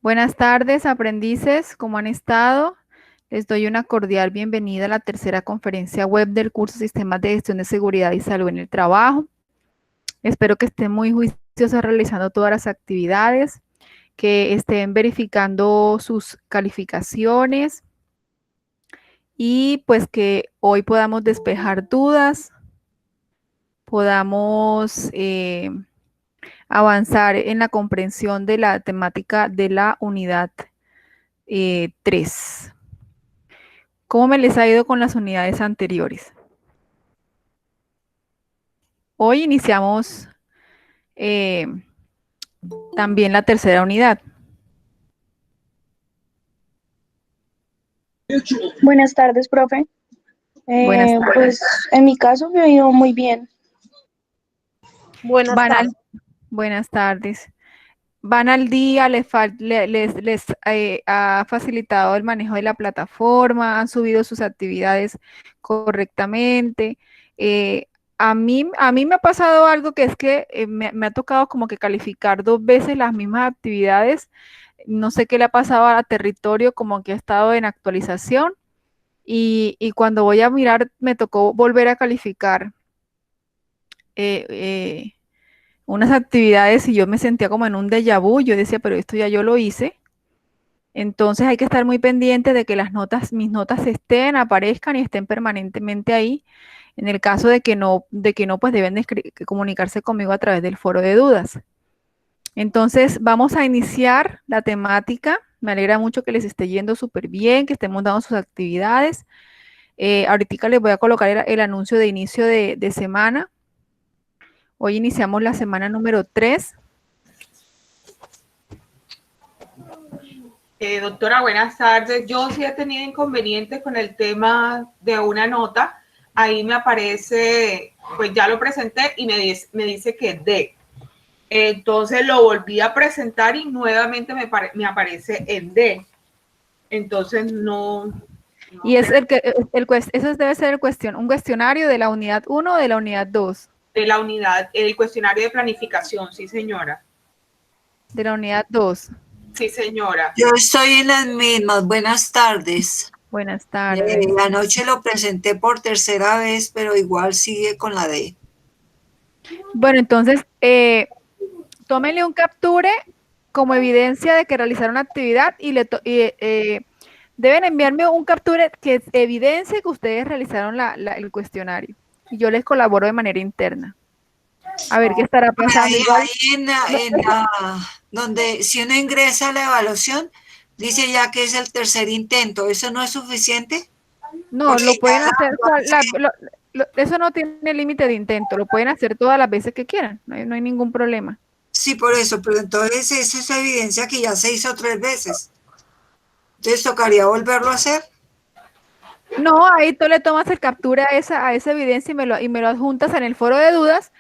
Buenas tardes, aprendices, ¿cómo han estado? Les doy una cordial bienvenida a la tercera conferencia web del curso Sistemas de Gestión de Seguridad y Salud en el Trabajo. Espero que estén muy juiciosos realizando todas las actividades, que estén verificando sus calificaciones y pues que hoy podamos despejar dudas, podamos avanzar en la comprensión de la temática de la unidad 3. ¿Cómo me les ha ido con las unidades anteriores? Hoy iniciamos eh, también la tercera unidad. Buenas tardes, profe. Buenas tardes. Pues en mi caso me ha ido muy bien. Buenas tardes. Buenas tardes. Van al día, les ha facilitado el manejo de la plataforma, han subido sus actividades correctamente. Eh, a mí me ha pasado algo que es que me ha tocado como que calificar 2 veces las mismas actividades. No sé qué le ha pasado a territorio, como que ha estado en actualización. Y cuando voy a mirar, me tocó volver a calificar eh, eh, unas actividades y yo me sentía como en un déjà vu. Yo decía, pero esto ya yo lo hice. Entonces hay que estar muy pendiente de que mis notas estén, aparezcan y estén permanentemente ahí. En el caso de que no, pues deben de comunicarse conmigo a través del foro de dudas. Entonces vamos a iniciar la temática. Me alegra mucho que les esté yendo súper bien, que estemos dando sus actividades. Ahorita les voy a colocar el anuncio de inicio de semana. Hoy iniciamos la semana número 3. Doctora, buenas tardes. Yo sí he tenido inconvenientes con el tema de una nota. Ahí me aparece, pues ya lo presenté y me dice que D. Entonces lo volví a presentar y nuevamente me aparece en D. Entonces no Y es eso debe ser un cuestionario de la unidad 1 o de la unidad 2. de la unidad, el cuestionario de planificación, sí señora. De la unidad 2. Sí señora. Yo estoy en las mismas. Buenas tardes. Buenas tardes. Anoche lo presenté por tercera vez, pero igual sigue con la D. Bueno, entonces, tómenle un capture como evidencia de que realizaron una actividad y deben enviarme un capture que evidencie que ustedes realizaron el cuestionario. Y yo les colaboro de manera interna. A ver qué estará pasando. Donde si uno ingresa a la evaluación, dice ya que es el tercer intento. ¿Eso no es suficiente? No, porque lo pueden hacer, eso no tiene límite de intento, lo pueden hacer todas las veces que quieran, no hay ningún problema. Sí, por eso, pero entonces eso es evidencia que ya se hizo 3 veces. Entonces tocaría volverlo a hacer. No, ahí tú le tomas el captura a esa evidencia y me lo adjuntas en el foro de dudas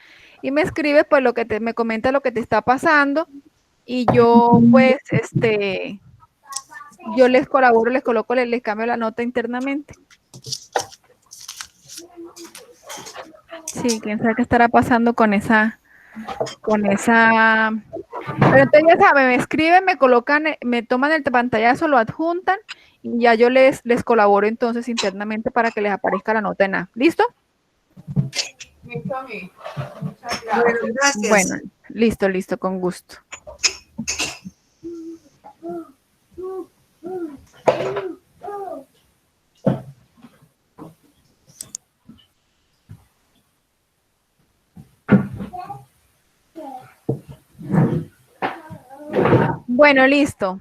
y me escribes pues me comenta lo que te está pasando y yo pues yo les colaboro, les coloco, les cambio la nota internamente. Sí, quién sabe qué estará pasando con esa. Pero entonces ya saben, me escriben, me colocan, me toman el pantallazo, lo adjuntan y ya yo les colaboro entonces internamente para que les aparezca la nota en A. ¿Listo? Muchas gracias. Bueno, gracias. Bueno, listo, con gusto. Bueno, listo.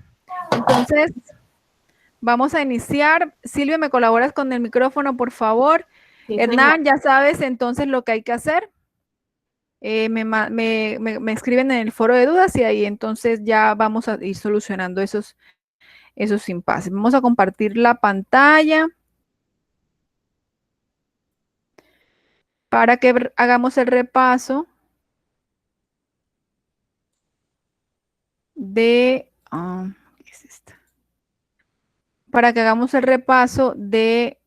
Entonces, vamos a iniciar. Silvia, ¿me colaboras con el micrófono, por favor? Sí, Hernán, ya sabes entonces lo que hay que hacer. Me escriben en el foro de dudas y ahí entonces ya vamos a ir solucionando esos impases. Vamos a compartir la pantalla para que hagamos el repaso ¿qué es esto? Para que hagamos el repaso de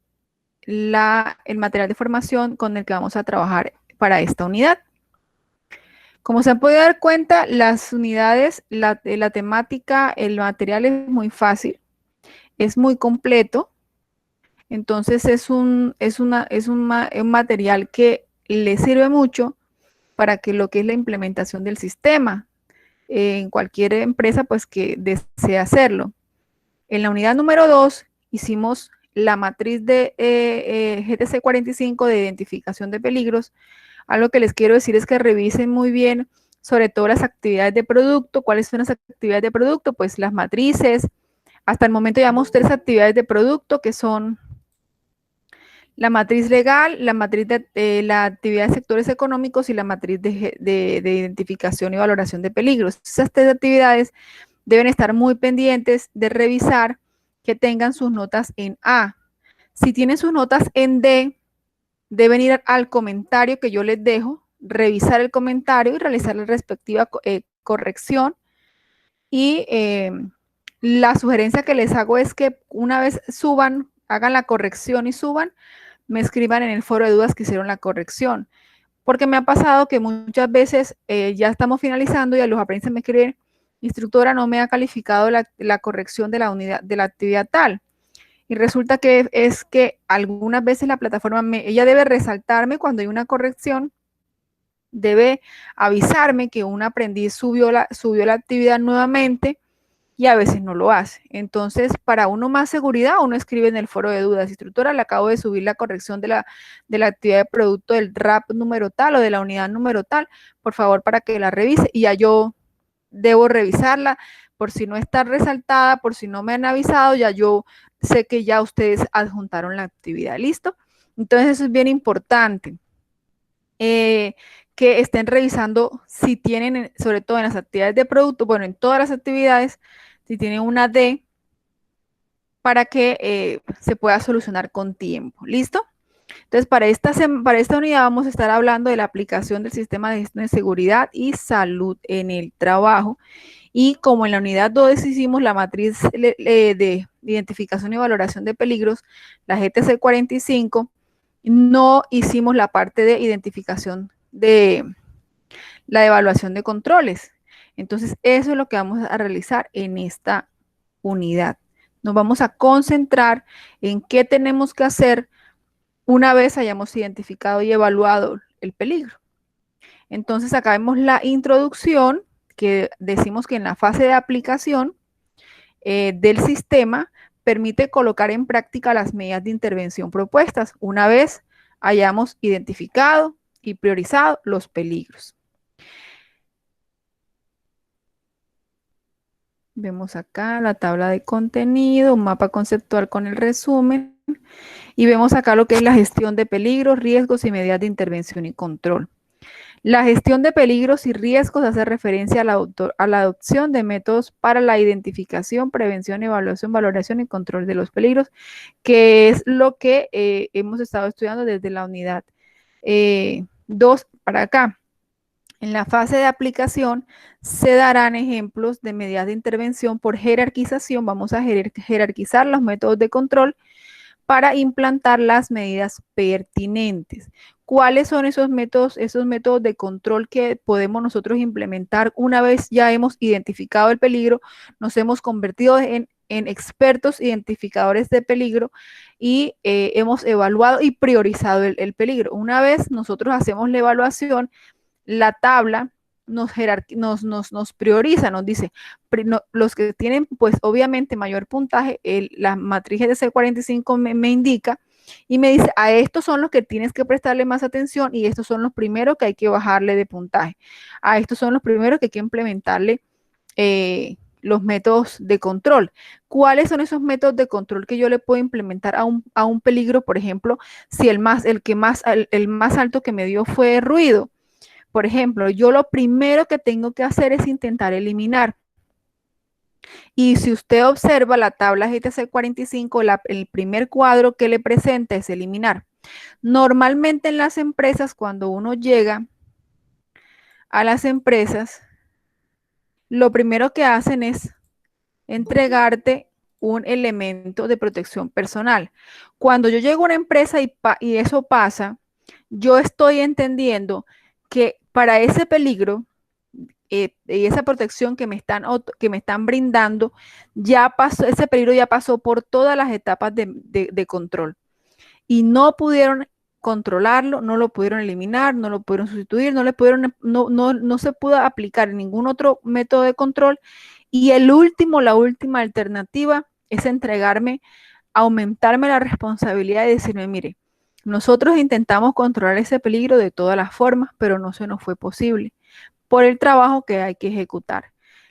el material de formación con el que vamos a trabajar para esta unidad. Como se han podido dar cuenta, las unidades, la temática, el material es muy fácil, es muy completo. Entonces un material que le sirve mucho para que lo que es la implementación del sistema en cualquier empresa pues que desee hacerlo. En la unidad número 2 hicimos la matriz de GTC 45 de identificación de peligros. Algo que les quiero decir es que revisen muy bien sobre todo las actividades de producto. ¿Cuáles son las actividades de producto? Pues las matrices. Hasta el momento llevamos 3 actividades de producto que son la matriz legal, la matriz de la actividad de sectores económicos y la matriz de identificación y valoración de peligros. Esas 3 actividades deben estar muy pendientes de revisar que tengan sus notas en A. Si tienen sus notas en D, deben ir al comentario que yo les dejo, revisar el comentario y realizar la respectiva corrección. Y la sugerencia que les hago es que una vez suban, hagan la corrección y suban, me escriban en el foro de dudas que hicieron la corrección. Porque me ha pasado que muchas veces ya estamos finalizando y a los aprendices me escriben, instructora, no me ha calificado la corrección de la unidad, de la actividad tal. Y resulta que es que algunas veces la plataforma, ella debe resaltarme cuando hay una corrección, debe avisarme que un aprendiz subió la actividad nuevamente y a veces no lo hace. Entonces, para uno más seguridad, uno escribe en el foro de dudas, instructora, le acabo de subir la corrección de la actividad de producto del RAP número tal o de la unidad número tal, por favor, para que la revise y ya yo debo revisarla por si no está resaltada, por si no me han avisado, ya yo sé que ya ustedes adjuntaron la actividad, ¿listo? Entonces eso es bien importante, que estén revisando si tienen, sobre todo en las actividades de producto, bueno, en todas las actividades, si tienen una D, para que se pueda solucionar con tiempo, ¿listo? Entonces, para esta unidad vamos a estar hablando de la aplicación del sistema de gestión de seguridad y salud en el trabajo. Y como en la unidad 2 hicimos la matriz de identificación y valoración de peligros, la GTC 45, no hicimos la parte de identificación de la evaluación de controles. Entonces, eso es lo que vamos a realizar en esta unidad. Nos vamos a concentrar en qué tenemos que hacer una vez hayamos identificado y evaluado el peligro. Entonces, acá vemos la introducción, que decimos que en la fase de aplicación del sistema permite colocar en práctica las medidas de intervención propuestas una vez hayamos identificado y priorizado los peligros. Vemos acá la tabla de contenido, un mapa conceptual con el resumen y vemos acá lo que es la gestión de peligros, riesgos y medidas de intervención y control. La gestión de peligros y riesgos hace referencia a la adopción de métodos para la identificación, prevención, evaluación, valoración y control de los peligros, que es lo que hemos estado estudiando desde la unidad 2 para acá. En la fase de aplicación se darán ejemplos de medidas de intervención por jerarquización. Vamos a jerarquizar los métodos de control para implantar las medidas pertinentes. ¿Cuáles son esos métodos de control que podemos nosotros implementar una vez ya hemos identificado el peligro, nos hemos convertido en expertos identificadores de peligro y hemos evaluado y priorizado el peligro? Una vez nosotros hacemos la evaluación, la tabla nos prioriza, nos dice, los que tienen pues obviamente mayor puntaje, la matriz de C45 me indica y me dice, a estos son los que tienes que prestarle más atención y estos son los primeros que hay que bajarle de puntaje. A estos son los primeros que hay que implementarle los métodos de control. ¿Cuáles son esos métodos de control que yo le puedo implementar a un peligro? Por ejemplo, si el más alto que me dio fue ruido. Por ejemplo, yo lo primero que tengo que hacer es intentar eliminar. Y si usted observa la tabla GTC 45, el primer cuadro que le presenta es eliminar. Normalmente en las empresas, cuando uno llega a las empresas, lo primero que hacen es entregarte un elemento de protección personal. Cuando yo llego a una empresa y eso pasa, yo estoy entendiendo que para ese peligro y esa protección que me están brindando, ya pasó, ese peligro ya pasó por todas las etapas de control y no pudieron controlarlo, no lo pudieron eliminar, no lo pudieron sustituir, no se pudo aplicar ningún otro método de control. Y la última alternativa es aumentarme la responsabilidad y decirme, mire, nosotros intentamos controlar ese peligro de todas las formas, pero no se nos fue posible por el trabajo que hay que ejecutar.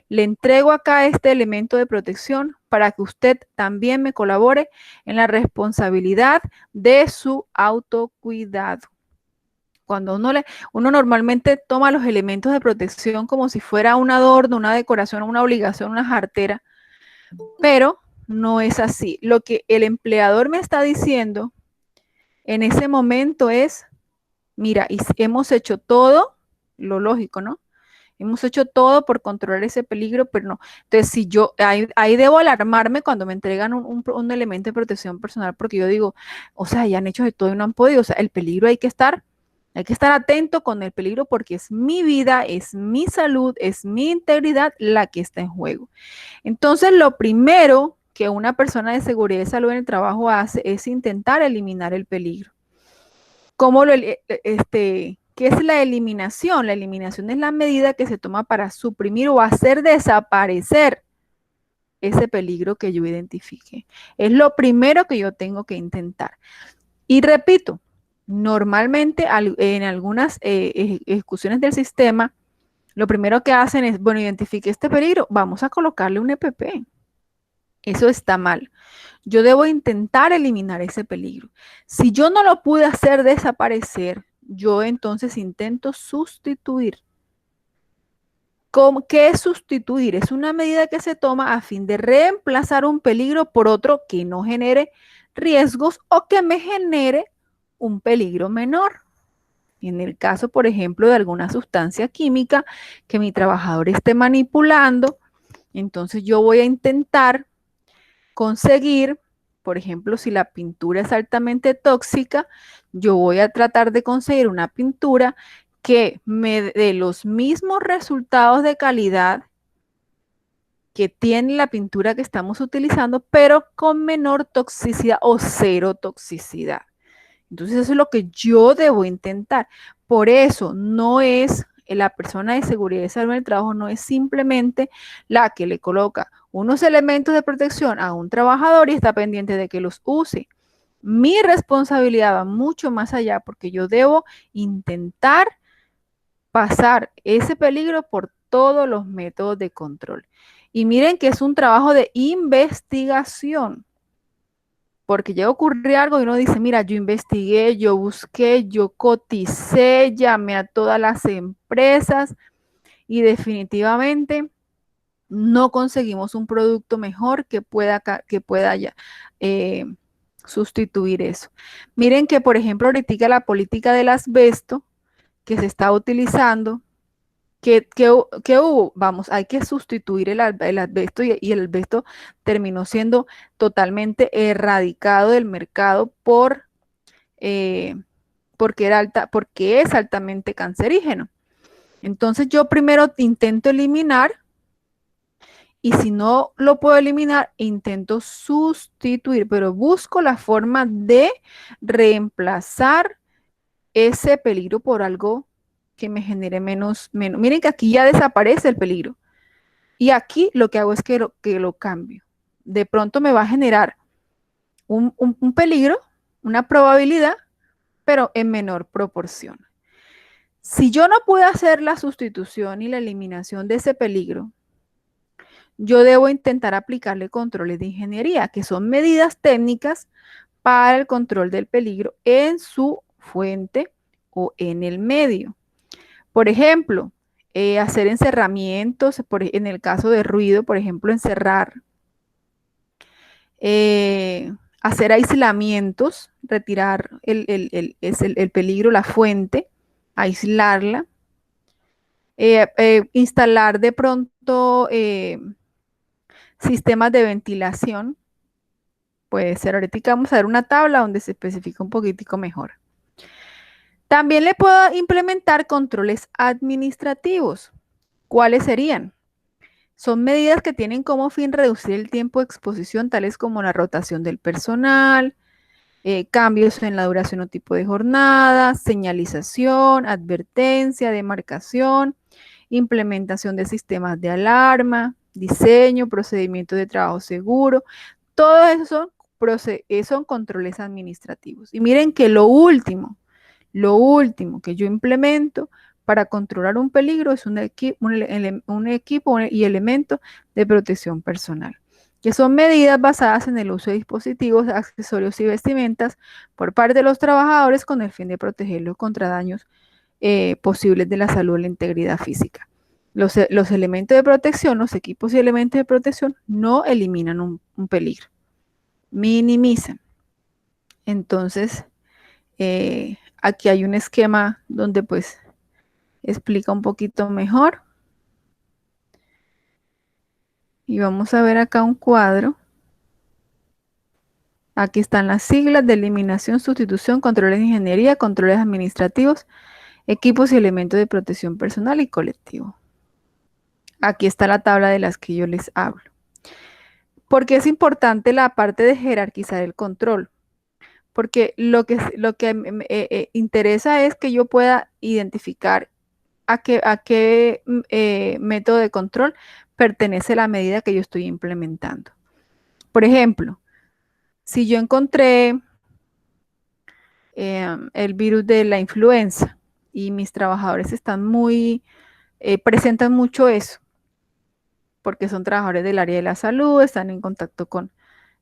Le entrego acá este elemento de protección para que usted también me colabore en la responsabilidad de su autocuidado. Cuando uno normalmente toma los elementos de protección como si fuera un adorno, una decoración, una obligación, una jartera, pero no es así. Lo que el empleador me está diciendo en ese momento es, mira, hemos hecho todo, lo lógico, ¿no? Hemos hecho todo por controlar ese peligro, pero no. Entonces, si yo, ahí debo alarmarme cuando me entregan un elemento de protección personal, porque yo digo, o sea, ya han hecho de todo y no han podido. O sea, el peligro hay que estar atento con el peligro porque es mi vida, es mi salud, es mi integridad la que está en juego. Entonces, lo primero que una persona de seguridad y salud en el trabajo hace es intentar eliminar el peligro. ¿Qué es la eliminación? La eliminación es la medida que se toma para suprimir o hacer desaparecer ese peligro que yo identifique. Es lo primero que yo tengo que intentar. Y repito, normalmente en algunas ejecuciones del sistema, lo primero que hacen es, bueno, identifique este peligro, vamos a colocarle un EPP. Eso está mal. Yo debo intentar eliminar ese peligro. Si yo no lo pude hacer desaparecer, yo entonces intento sustituir. ¿Qué es sustituir? Es una medida que se toma a fin de reemplazar un peligro por otro que no genere riesgos o que me genere un peligro menor. En el caso, por ejemplo, de alguna sustancia química que mi trabajador esté manipulando, entonces yo voy a intentar conseguir, por ejemplo, si la pintura es altamente tóxica, yo voy a tratar de conseguir una pintura que me dé los mismos resultados de calidad que tiene la pintura que estamos utilizando, pero con menor toxicidad o cero toxicidad. Entonces eso es lo que yo debo intentar. Por eso no es la persona de seguridad y salud en el trabajo, no es simplemente la que le coloca unos elementos de protección a un trabajador y está pendiente de que los use. Mi responsabilidad va mucho más allá porque yo debo intentar pasar ese peligro por todos los métodos de control. Y miren que es un trabajo de investigación. Porque ya ocurrió algo y uno dice, mira, yo investigué, yo busqué, yo coticé, llamé a todas las empresas y definitivamente no conseguimos un producto mejor que pueda sustituir eso. Miren que, por ejemplo, ahorita la política del asbesto que se está utilizando, ¿qué hubo? Vamos, hay que sustituir el asbesto y el asbesto terminó siendo totalmente erradicado del mercado porque es altamente cancerígeno. Entonces yo primero intento eliminar y si no lo puedo eliminar, intento sustituir, pero busco la forma de reemplazar ese peligro por algo que me genere menos. Miren que aquí ya desaparece el peligro. Y aquí lo que hago es que lo cambio. De pronto me va a generar un peligro, una probabilidad, pero en menor proporción. Si yo no puedo hacer la sustitución y la eliminación de ese peligro, yo debo intentar aplicarle controles de ingeniería, que son medidas técnicas para el control del peligro en su fuente o en el medio. Por ejemplo, hacer encerramientos, en el caso de ruido, por ejemplo, encerrar, hacer aislamientos, retirar el peligro, la fuente, aislarla, instalar de pronto sistemas de ventilación. Puede ser, ahorita vamos a ver una tabla donde se especifica un poquitico mejor. También le puedo implementar controles administrativos. ¿Cuáles serían? Son medidas que tienen como fin reducir el tiempo de exposición, tales como la rotación del personal, cambios en la duración o tipo de jornada, señalización, advertencia, demarcación, implementación de sistemas de alarma, diseño, procedimientos de trabajo seguro. Todo eso son controles administrativos. Y miren que lo último que yo implemento para controlar un peligro es un equipo y elemento de protección personal, que son medidas basadas en el uso de dispositivos, accesorios y vestimentas por parte de los trabajadores con el fin de protegerlos contra daños posibles de la salud o la integridad física. Los elementos de protección, los equipos y elementos de protección no eliminan un peligro, minimizan. Entonces, aquí hay un esquema donde pues explica un poquito mejor. Y vamos a ver acá un cuadro. Aquí están las siglas de eliminación, sustitución, controles de ingeniería, controles administrativos, equipos y elementos de protección personal y colectivo. Aquí está la tabla de las que yo les hablo. ¿Por qué es importante la parte de jerarquizar el control? Porque lo que me interesa es que yo pueda identificar a qué método de control pertenece la medida que yo estoy implementando. Por ejemplo, si yo encontré el virus de la influenza y mis trabajadores están presentan mucho eso, porque son trabajadores del área de la salud, están en contacto con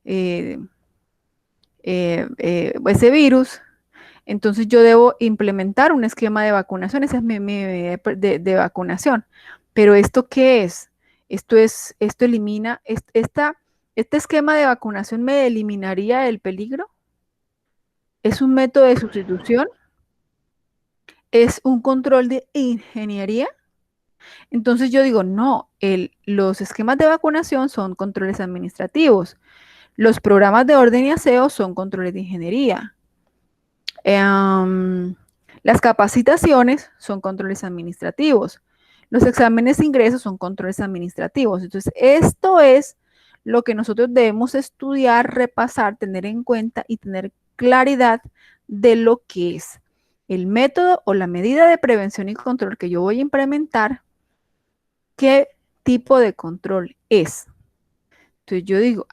ese virus, entonces yo debo implementar un esquema de vacunación, esa es mi medida de vacunación. Pero ¿esto qué es? Esto elimina, este esquema de vacunación me eliminaría el peligro. ¿Es un método de sustitución? ¿Es un control de ingeniería? Entonces yo digo, no, los esquemas de vacunación son controles administrativos. Los programas de orden y aseo son controles de ingeniería. Las capacitaciones son controles administrativos. Los exámenes de ingreso son controles administrativos. Entonces, esto es lo que nosotros debemos estudiar, repasar, tener en cuenta y tener claridad de lo que es el método o la medida de prevención y control que yo voy a implementar, qué tipo de control es. Entonces yo digo,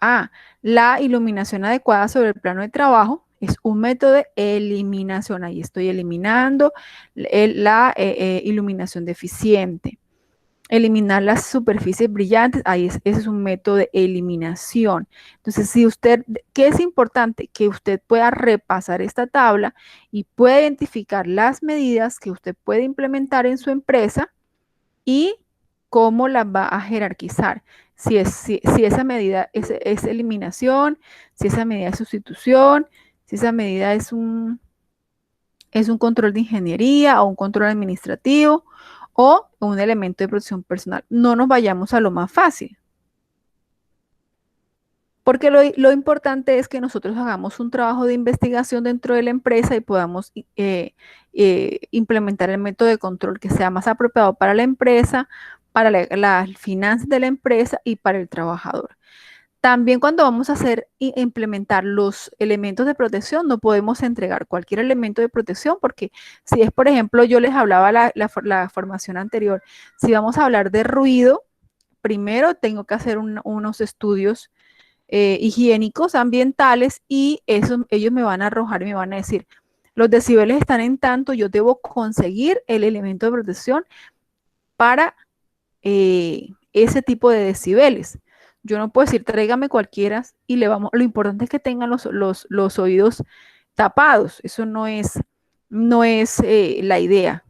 la iluminación adecuada sobre el plano de trabajo es un método de eliminación. Ahí estoy eliminando la iluminación deficiente. Eliminar las superficies brillantes, ese es un método de eliminación. Entonces, ¿qué es importante? Que usted pueda repasar esta tabla y pueda identificar las medidas que usted puede implementar en su empresa y cómo las va a jerarquizar. Si esa medida es eliminación, si esa medida es sustitución, si esa medida es un control de ingeniería o un control administrativo o un elemento de protección personal. No nos vayamos a lo más fácil. Porque lo importante es que nosotros hagamos un trabajo de investigación dentro de la empresa y podamos implementar el método de control que sea más apropiado para la empresa, para las finanzas de la empresa y para el trabajador. También cuando vamos a implementar los elementos de protección, no podemos entregar cualquier elemento de protección porque si es, por ejemplo, yo les hablaba la formación anterior, si vamos a hablar de ruido, primero tengo que hacer unos estudios higiénicos, ambientales y ellos me van a arrojar y me van a decir, los decibeles están en tanto, yo debo conseguir el elemento de protección para ese tipo de decibeles. Yo no puedo decir, tráigame cualquiera y lo importante es que tengan los oídos tapados. Eso no es la idea.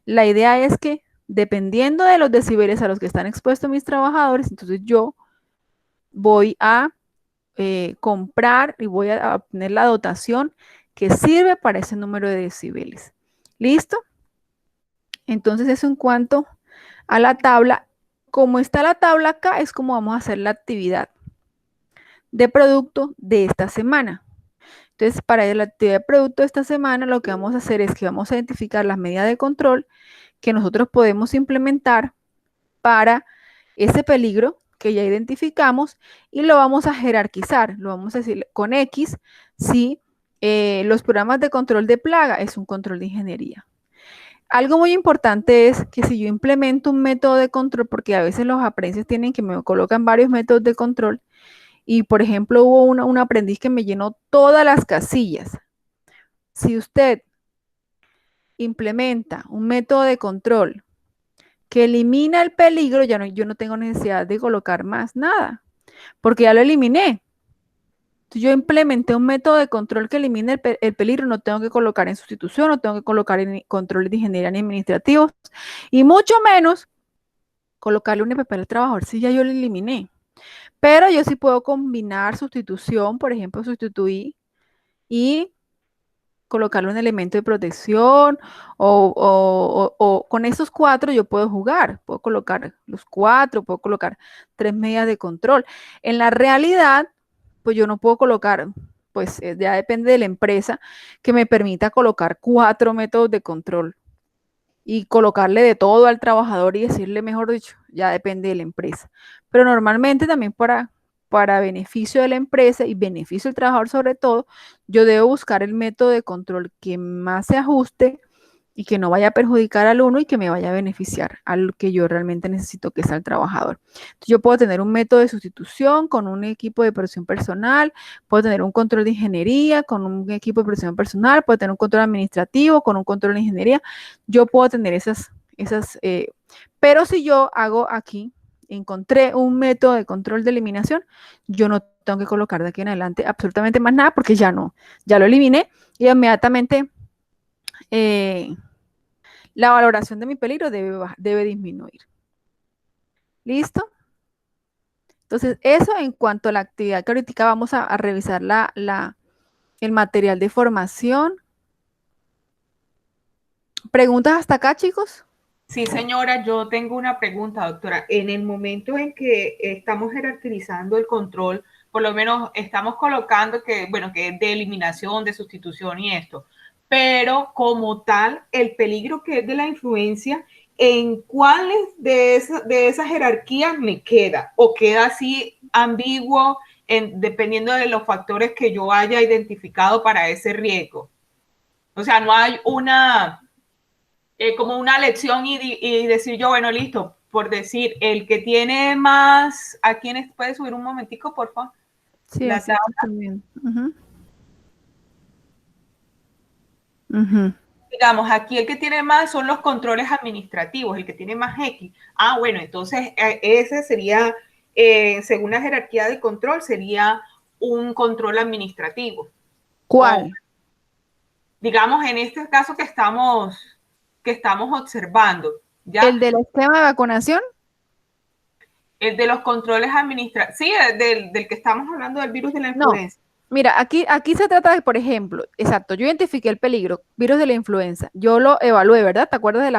La idea es que dependiendo de los decibeles a los que están expuestos mis trabajadores, entonces yo voy a comprar y voy a obtener la dotación que sirve para ese número de decibeles. ¿Listo? Entonces eso en cuanto a la tabla. Como está la tabla acá, es como vamos a hacer la actividad de producto de esta semana. Entonces, para la actividad de producto de esta semana, lo que vamos a hacer es que vamos a identificar las medidas de control que nosotros podemos implementar para ese peligro que ya identificamos y lo vamos a jerarquizar. Lo vamos a decir con X si los programas de control de plaga es un control de ingeniería. Algo muy importante es que si yo implemento un método de control, porque a veces los aprendices tienen que me colocan varios métodos de control, y por ejemplo hubo un aprendiz que me llenó todas las casillas. Si usted implementa un método de control que elimina el peligro, yo no tengo necesidad de colocar más nada, porque ya lo eliminé. Entonces, yo implementé un método de control que elimine el peligro, no tengo que colocar en sustitución, no tengo que colocar en controles de ingeniería ni administrativos, y mucho menos colocarle un EPP al trabajador si ya yo lo eliminé. Pero yo sí puedo combinar sustitución, por ejemplo, sustituir y colocarle un elemento de protección o con esos 4 yo puedo jugar, puedo colocar los 4, puedo colocar 3 medidas de control. En la realidad, pues yo no puedo colocar, pues ya depende de la empresa que me permita colocar 4 métodos de control y colocarle de todo al trabajador y decirle, mejor dicho, ya depende de la empresa. Pero normalmente también para beneficio de la empresa y beneficio del trabajador sobre todo, yo debo buscar el método de control que más se ajuste y que no vaya a perjudicar al uno y que me vaya a beneficiar al que yo realmente necesito, que es al trabajador. Entonces, yo puedo tener un método de sustitución con un equipo de protección personal, puedo tener un control de ingeniería con un equipo de protección personal, puedo tener un control administrativo con un control de ingeniería. Yo puedo tener pero si yo hago aquí, encontré un método de control de eliminación, yo no tengo que colocar de aquí en adelante absolutamente más nada porque ya no, ya lo eliminé y inmediatamente la valoración de mi peligro debe disminuir. ¿Listo? Entonces, eso en cuanto a la actividad que ahorita vamos a revisar el material de formación. ¿Preguntas hasta acá, chicos? Sí, señora, yo tengo una pregunta, doctora. En el momento en que estamos jerarquizando el control, por lo menos estamos colocando que, bueno, que es de eliminación, de sustitución y esto, pero como tal, el peligro que es de la influencia, ¿en cuáles de esas jerarquías me queda? ¿O queda así ambiguo dependiendo de los factores que yo haya identificado para ese riesgo? O sea, no hay como una lección y decir yo, bueno, listo, por decir, el que tiene más, ¿a quién puede subir un momentico, por favor? Sí, La así tabla. también. Uh-huh. Digamos, aquí el que tiene más son los controles administrativos, el que tiene más X. Ah, bueno, entonces ese sería, según la jerarquía de control, sería un control administrativo. ¿Cuál? O, digamos, en este caso que estamos observando, ¿ya? ¿El del esquema de vacunación? El de los controles administrativos, sí, del que estamos hablando del virus de la No. influenza. Mira, aquí se trata de, por ejemplo, exacto, yo identifiqué el peligro, virus de la influenza, yo lo evalué, ¿verdad? ¿Te acuerdas de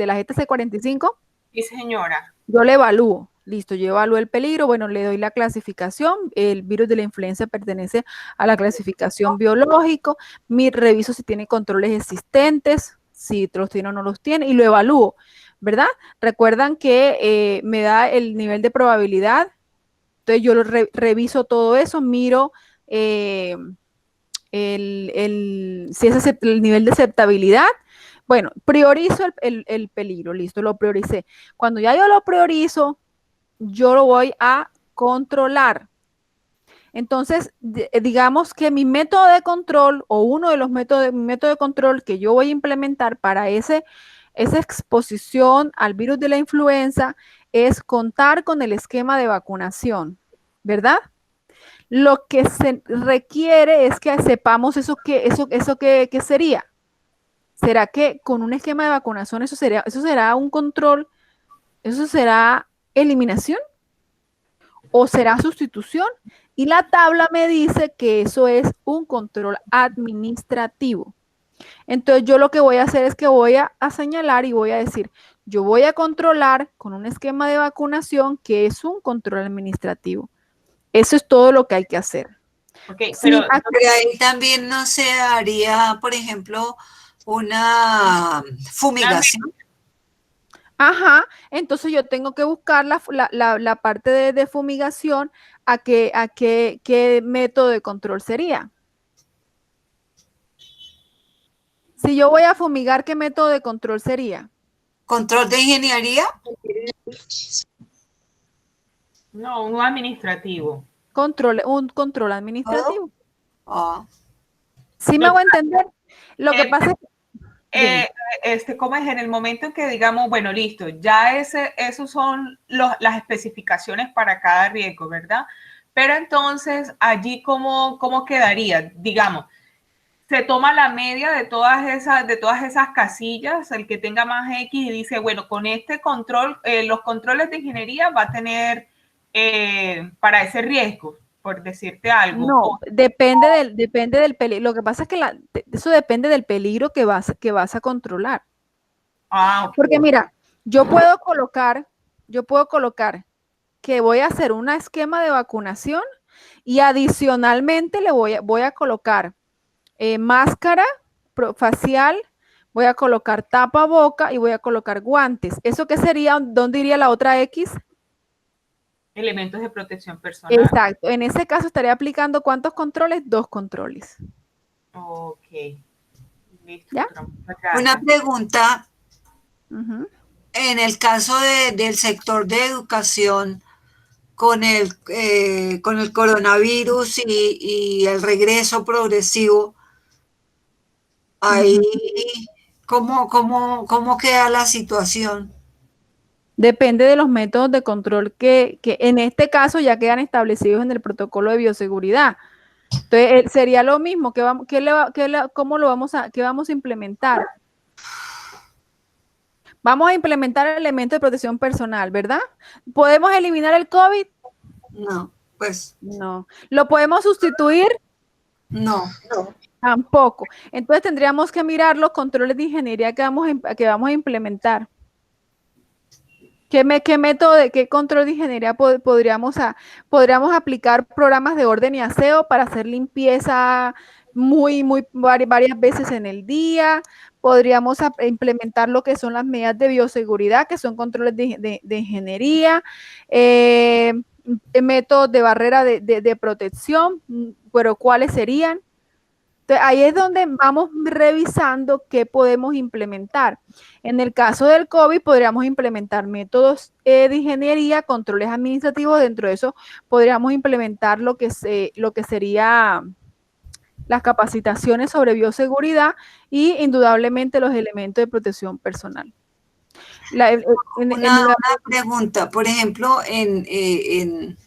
las GTC 45? Sí, señora. Yo lo evalúo, listo, yo evalúo el peligro, bueno, le doy la clasificación, el virus de la influenza pertenece a la clasificación biológico, reviso si tiene controles existentes, si los tiene o no los tiene, y lo evalúo, ¿verdad? Recuerdan que me da el nivel de probabilidad, entonces yo reviso todo eso, miro si es el nivel de aceptabilidad. Bueno, priorizo el peligro, listo, lo prioricé. Cuando ya yo lo priorizo, yo lo voy a controlar. Entonces, digamos que mi método de control o uno de los métodos de control que yo voy a implementar para esa exposición al virus de la influenza es contar con el esquema de vacunación, ¿verdad? Lo que se requiere es que sepamos eso que sería. ¿Será que con un esquema de vacunación eso será un control? ¿Eso será eliminación? ¿O será sustitución? Y la tabla me dice que eso es un control administrativo. Entonces yo lo que voy a hacer es que voy a señalar y voy a decir, yo voy a controlar con un esquema de vacunación que es un control administrativo. Eso es todo lo que hay que hacer. Okay, sí, pero ahí también no se haría, por ejemplo, una fumigación. Ajá, entonces yo tengo que buscar la parte de fumigación, qué método de control sería. Si yo voy a fumigar, ¿qué método de control sería? ¿Control de ingeniería? No, un administrativo. Un control ¿Todo? administrativo. Ah, ¿Sí me Lo- hago entender? Lo que eh, pasa es que, dime. ¿Cómo es en el momento en que digamos, bueno, listo, ya esos son las especificaciones para cada riesgo, ¿verdad? Pero entonces, allí, ¿cómo quedaría? Digamos, se toma la media de todas esas casillas, el que tenga más X y dice, bueno, con este control, los controles de ingeniería va a tener para ese riesgo, por decirte algo. No, depende del peligro. Lo que pasa es que eso depende del peligro que vas a controlar. Porque Ok. mira, yo puedo colocar que voy a hacer un esquema de vacunación y adicionalmente voy a colocar máscara facial, voy a colocar tapaboca y voy a colocar guantes. ¿Eso qué sería? ¿Dónde iría la otra X? Elementos de protección personal. Exacto. En ese caso estaría aplicando ¿cuántos controles? 2 controles. Ok. Listo, ¿Ya? doctora. Muchas una gracias. pregunta, Ujú. en el caso del sector de educación, con el coronavirus y el regreso progresivo, ahí, Ujú. ¿cómo queda la situación? Depende de los métodos de control que en este caso ya quedan establecidos en el protocolo de bioseguridad. Entonces, sería lo mismo, ¿cómo qué vamos a implementar? Vamos a implementar el elemento de protección personal, ¿verdad? ¿Podemos eliminar el COVID? No, pues No. ¿Lo podemos sustituir? no. Tampoco. Entonces tendríamos que mirar los controles de ingeniería que vamos a implementar. ¿Qué método qué control de ingeniería podríamos aplicar programas de orden y aseo para hacer limpieza varias veces en el día? Podríamos implementar lo que son las medidas de bioseguridad, que son controles de ingeniería, eh, métodos de barrera de protección, pero ¿cuáles serían? Entonces, ahí es donde vamos revisando qué podemos implementar. En el caso del COVID, podríamos implementar métodos de ingeniería, controles administrativos. Dentro de eso, podríamos implementar lo que sería las capacitaciones sobre bioseguridad y indudablemente los elementos de protección personal. La- en- Una pregunta, por ejemplo,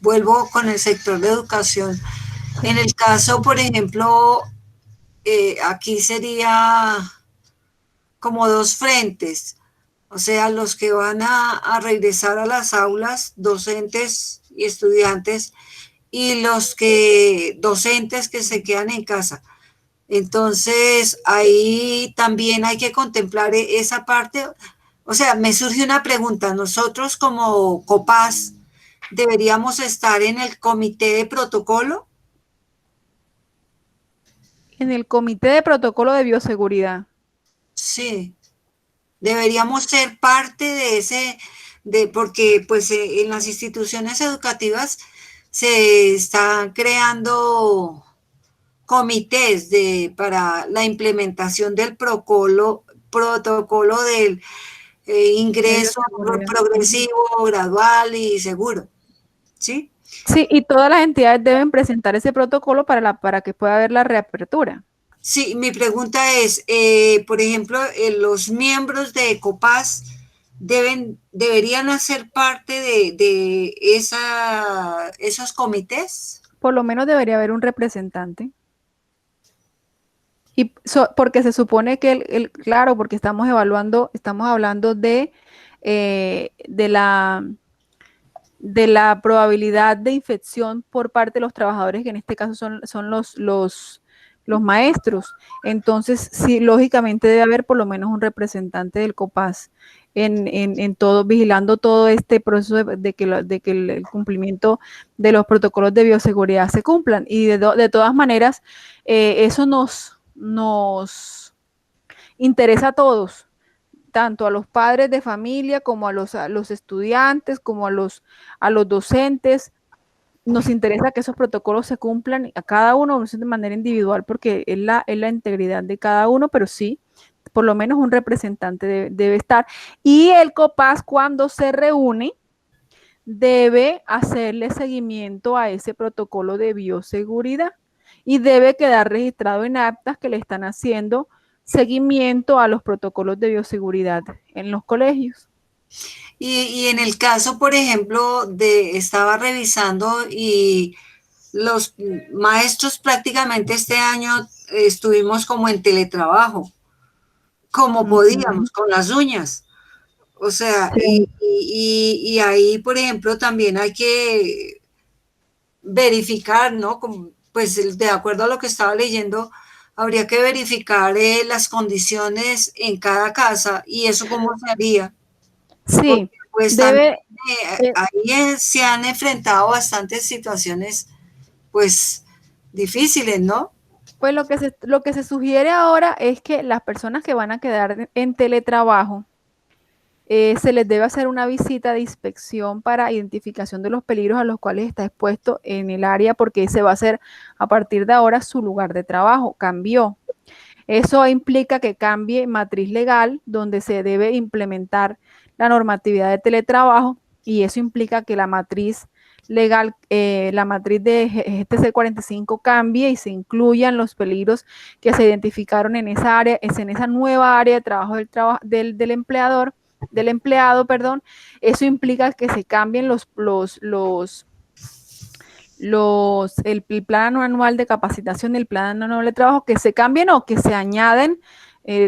vuelvo con el sector de educación. En el caso, por ejemplo, aquí sería como dos frentes, o sea, los que van a regresar a las aulas, docentes y estudiantes, y docentes que se quedan en casa. Entonces, ahí también hay que contemplar esa parte. O sea, me surge una pregunta. Nosotros como COPAS deberíamos estar en el comité de protocolo. en el Comité de Protocolo de Bioseguridad. Sí, deberíamos ser parte de porque pues en las instituciones educativas se están creando comités para la implementación del protocolo del De ingreso bioseguridad. progresivo, gradual y seguro. ¿Sí? Sí, y todas las entidades deben presentar ese protocolo para que pueda haber la reapertura. Sí, mi pregunta es, por ejemplo, los miembros de ECOPAS deberían hacer parte de esos comités. Por lo menos debería haber un representante. Y porque se supone que claro, porque estamos hablando de de la probabilidad de infección por parte de los trabajadores, que en este caso son los maestros. Entonces, sí, lógicamente debe haber por lo menos un representante del COPAS en todo, vigilando todo este proceso de que el cumplimiento de los protocolos de bioseguridad se cumplan. Y de todas maneras, eso nos interesa a todos. tanto a los padres de familia como a los estudiantes, como a los docentes. Nos interesa que esos protocolos se cumplan a cada uno de manera individual porque es la integridad de cada uno, pero sí, por lo menos un representante debe estar. Y el COPAS cuando se reúne debe hacerle seguimiento a ese protocolo de bioseguridad y debe quedar registrado en actas que le están haciendo seguimiento a los protocolos de bioseguridad en los colegios. Y en el caso, por ejemplo, estaba revisando y los maestros prácticamente este año estuvimos como en teletrabajo, como podíamos, con las uñas. O sea, Sí. y ahí, por ejemplo, también hay que verificar, ¿no? Pues de acuerdo a lo que estaba leyendo, habría que verificar las condiciones en cada casa y eso cómo se haría. Sí, Porque pues también debe, eh, ahí se han enfrentado bastantes situaciones pues difíciles, ¿no? pues lo que se sugiere ahora es que las personas que van a quedar en teletrabajo, se les debe hacer una visita de inspección para identificación de los peligros a los cuales está expuesto en el área, porque ese va a ser a partir de ahora su lugar de trabajo. Cambió. Eso implica que cambie matriz legal donde se debe implementar la normatividad de teletrabajo y eso implica que la matriz legal, la matriz de GTC 45 cambie y se incluyan los peligros que se identificaron en esa área, es en esa nueva área de trabajo del empleador, del empleado, perdón. Eso implica que se cambien el plan anual de capacitación, el plan anual de trabajo, que se cambien o que se añaden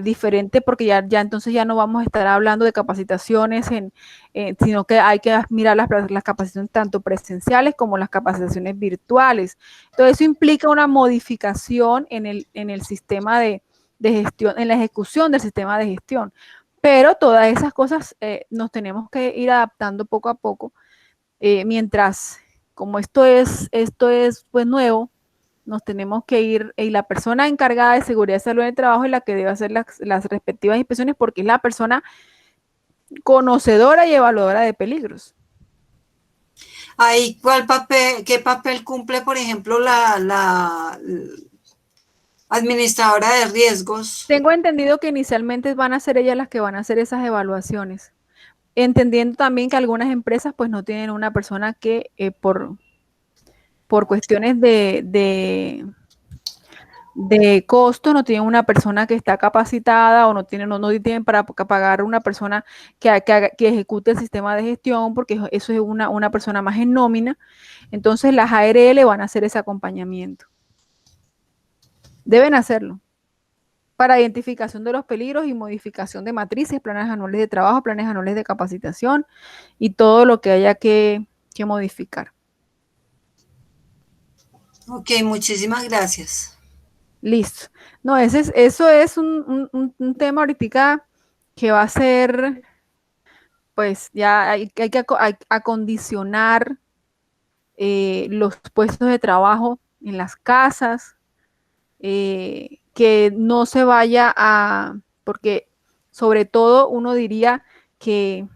diferente, porque ya entonces ya no vamos a estar hablando de capacitaciones, sino que hay que mirar las capacitaciones tanto presenciales como las capacitaciones virtuales. Entonces eso implica una modificación en el sistema de gestión, en la ejecución del sistema de gestión. Pero todas esas cosas nos tenemos que ir adaptando poco a poco, mientras, como esto es pues nuevo, nos tenemos que ir, y la persona encargada de seguridad y salud en el trabajo es la que debe hacer las respectivas inspecciones porque es la persona conocedora y evaluadora de peligros. Ahí, qué papel cumple, por ejemplo, la administradora de riesgos? Tengo entendido que inicialmente van a ser ellas las que van a hacer esas evaluaciones, entendiendo también que algunas empresas pues no tienen una persona que por cuestiones de costo, no tienen una persona que está capacitada o no tienen para pagar una persona que ejecute el sistema de gestión, porque eso es una persona más en nómina. Entonces las ARL van a hacer ese acompañamiento. Deben hacerlo para identificación de los peligros y modificación de matrices, planes anuales de trabajo, planes anuales de capacitación y todo lo que haya que modificar. Ok, muchísimas gracias. Listo. No, eso es un tema ahorita que va a ser, pues ya hay que acondicionar los puestos de trabajo en las casas, que no se vaya porque sobre todo uno diría que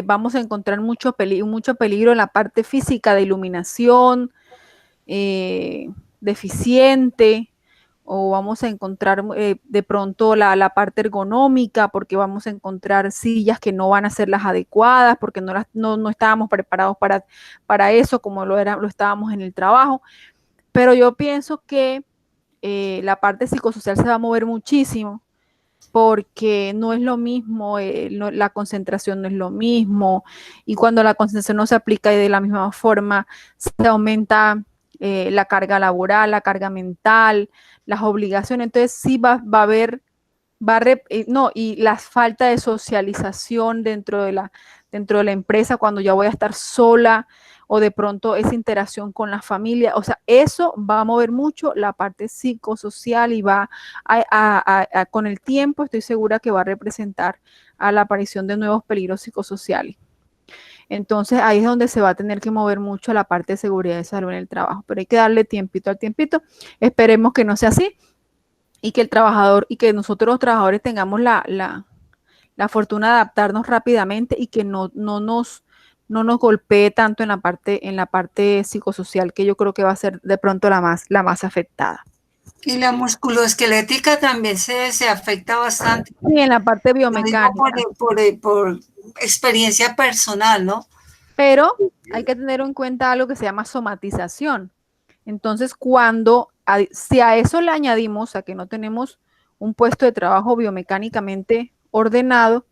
vamos a encontrar mucho peligro en la parte física de iluminación, deficiente, o vamos a encontrar de pronto la parte ergonómica, porque vamos a encontrar sillas que no van a ser las adecuadas, porque no estábamos preparados para eso, como lo estábamos en el trabajo. Pero yo pienso que la parte psicosocial se va a mover muchísimo, porque no es lo mismo, la concentración no es lo mismo, y cuando la concentración no se aplica de la misma forma, se aumenta la carga laboral, la carga mental, las obligaciones. Entonces sí va a haber, no, y la falta de socialización dentro de la empresa, cuando ya voy a estar sola, o de pronto esa interacción con la familia. O sea, eso va a mover mucho la parte psicosocial y va con el tiempo, estoy segura que va a representar a la aparición de nuevos peligros psicosociales. Entonces ahí es donde se va a tener que mover mucho la parte de seguridad y salud en el trabajo, pero hay que darle tiempito al tiempito. Esperemos que no sea así y que el trabajador y que nosotros los trabajadores tengamos la fortuna de adaptarnos rápidamente y que no nos golpee tanto en la parte psicosocial, que yo creo que va a ser de pronto la más afectada. Y la musculoesquelética también se afecta bastante. Sí, en la parte Lo digo biomecánica. por experiencia personal, ¿no? Pero hay que tener en cuenta algo que se llama somatización. Entonces, si a eso le añadimos a que no tenemos un puesto de trabajo biomecánicamente ordenado,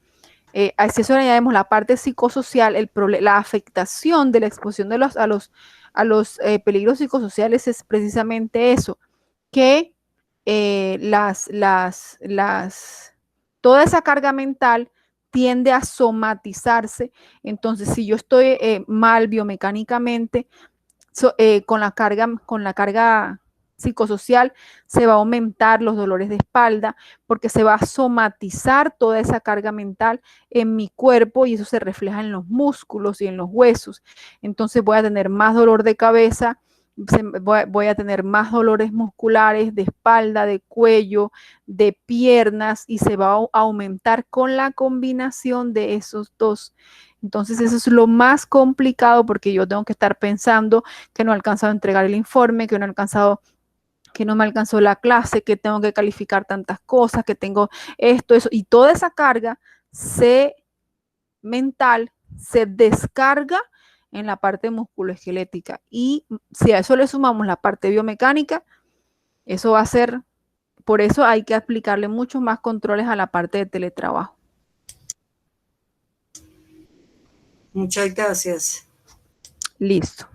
si eso le añadimos la parte psicosocial, la afectación de la exposición a los peligros psicosociales es precisamente eso, que toda esa carga mental tiende a somatizarse. Entonces, si yo estoy mal biomecánicamente, con la carga psicosocial, se va a aumentar los dolores de espalda porque se va a somatizar toda esa carga mental en mi cuerpo y eso se refleja en los músculos y en los huesos. Entonces voy a tener más dolor de cabeza, voy a tener más dolores musculares de espalda, de cuello, de piernas y se va a aumentar con la combinación de esos dos. Entonces eso es lo más complicado porque yo tengo que estar pensando que no he alcanzado a entregar el informe, que no me alcanzó la clase, que tengo que calificar tantas cosas, que tengo esto, eso, y toda esa carga mental se descarga en la parte musculoesquelética. Y si a eso le sumamos la parte biomecánica, eso va a ser, por eso hay que aplicarle muchos más controles a la parte de teletrabajo. Muchas gracias. Listo.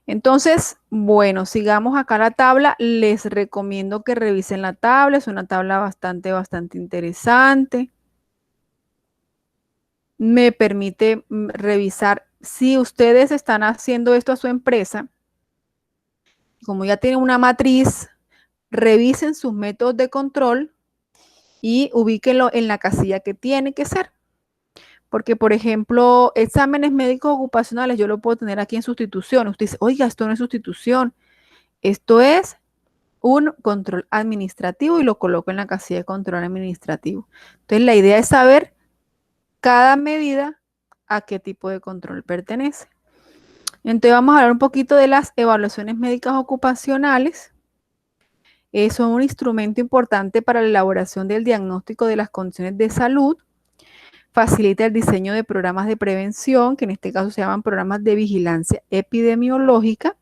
Entonces, bueno, sigamos acá la tabla. Les recomiendo que revisen la tabla. Es una tabla bastante interesante. Me permite revisar si ustedes están haciendo esto a su empresa. Como ya tienen una matriz, revisen sus métodos de control y ubíquenlo en la casilla que tiene que ser. Porque, por ejemplo, exámenes médicos ocupacionales, yo lo puedo tener aquí en sustitución. Usted dice, oiga, esto no es sustitución. Esto es un control administrativo y lo coloco en la casilla de control administrativo. Entonces, la idea es saber cada medida a qué tipo de control pertenece. Entonces, vamos a hablar un poquito de las evaluaciones médicas ocupacionales. Son un instrumento importante para la elaboración del diagnóstico de las condiciones de salud. Facilita el diseño de programas de prevención, que en este caso se llaman programas de vigilancia epidemiológica.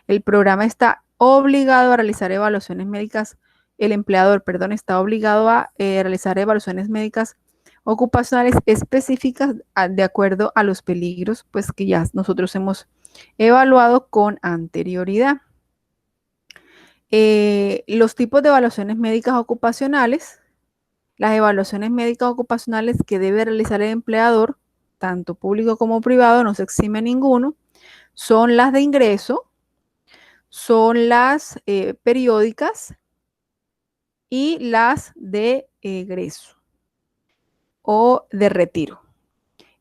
El programa está obligado a realizar evaluaciones médicas, el empleador, perdón, está obligado a realizar evaluaciones médicas ocupacionales específicas de acuerdo a los peligros, pues que ya nosotros hemos evaluado con anterioridad. Los tipos de evaluaciones médicas ocupacionales. Las evaluaciones médicas ocupacionales que debe realizar el empleador, tanto público como privado, no se exime ninguno, son las de ingreso, son las periódicas y las de egreso o de retiro.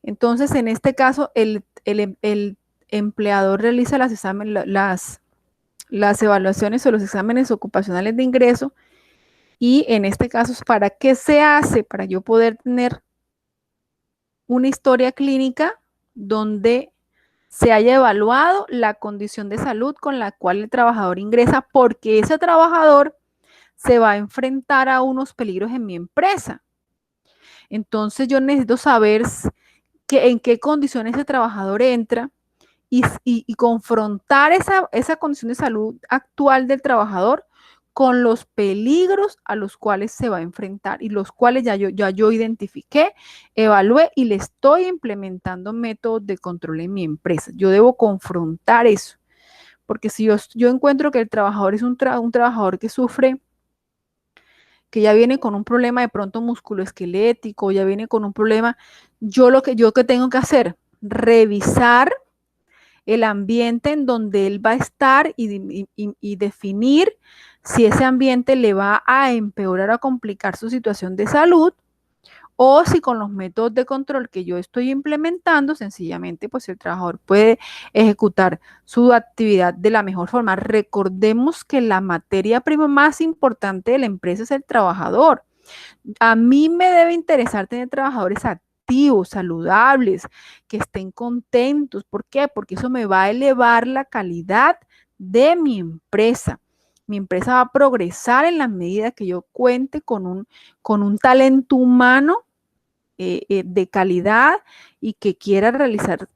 Entonces, en este caso, el empleador realiza las evaluaciones o los exámenes ocupacionales de ingreso. Y en este caso, ¿para qué se hace? Para yo poder tener una historia clínica donde se haya evaluado la condición de salud con la cual el trabajador ingresa, porque ese trabajador se va a enfrentar a unos peligros en mi empresa. Entonces yo necesito saber en qué condiciones ese trabajador entra y confrontar esa condición de salud actual del trabajador con los peligros a los cuales se va a enfrentar y los cuales ya yo identifiqué, evalué y le estoy implementando métodos de control en mi empresa. Yo debo confrontar eso, porque si yo encuentro que el trabajador es un trabajador que sufre, que ya viene con un problema de pronto musculoesquelético, ya viene con un problema, yo que tengo que hacer, revisar el ambiente en donde él va a estar y definir si ese ambiente le va a empeorar, a complicar su situación de salud, o si con los métodos de control que yo estoy implementando, sencillamente pues el trabajador puede ejecutar su actividad de la mejor forma. Recordemos que la materia prima más importante de la empresa es el trabajador. A mí me debe interesar tener trabajadores activos, saludables, que estén contentos. ¿Por qué? Porque eso me va a elevar la calidad de mi empresa. Mi empresa va a progresar en la medida que yo cuente con un talento humano de calidad y que quiera realizar,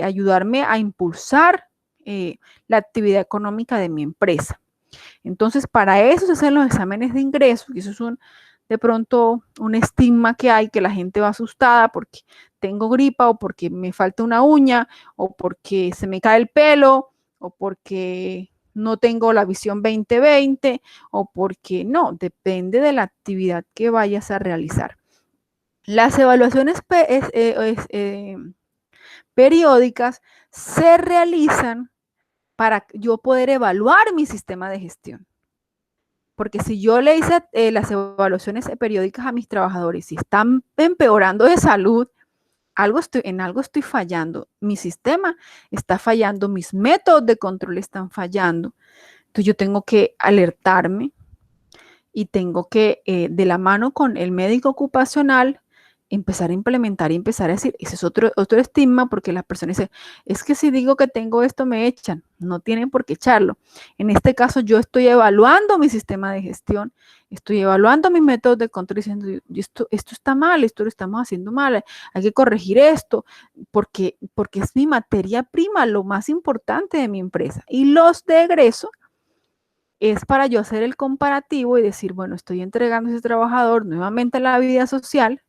ayudarme a impulsar la actividad económica de mi empresa. Entonces, para eso se hacen los exámenes de ingresos, y eso es de pronto un estigma que hay, que la gente va asustada porque tengo gripa o porque me falta una uña o porque se me cae el pelo o porque no tengo la visión 20/20 o porque no, depende de la actividad que vayas a realizar. Las evaluaciones periódicas se realizan para yo poder evaluar mi sistema de gestión. Porque si yo le hice las evaluaciones periódicas a mis trabajadores y están empeorando de salud, en algo estoy fallando. Mi sistema está fallando, mis métodos de control están fallando. Entonces yo tengo que alertarme y tengo que, de la mano con el médico ocupacional, empezar a implementar y empezar a decir, ese es otro estigma, porque las personas dicen, es que si digo que tengo esto me echan, no tienen por qué echarlo. En este caso yo estoy evaluando mi sistema de gestión, estoy evaluando mis métodos de control diciendo, esto está mal, esto lo estamos haciendo mal, hay que corregir esto, porque es mi materia prima, lo más importante de mi empresa. Y los de egreso es para yo hacer el comparativo y decir, bueno, estoy entregando a ese trabajador nuevamente a la vida social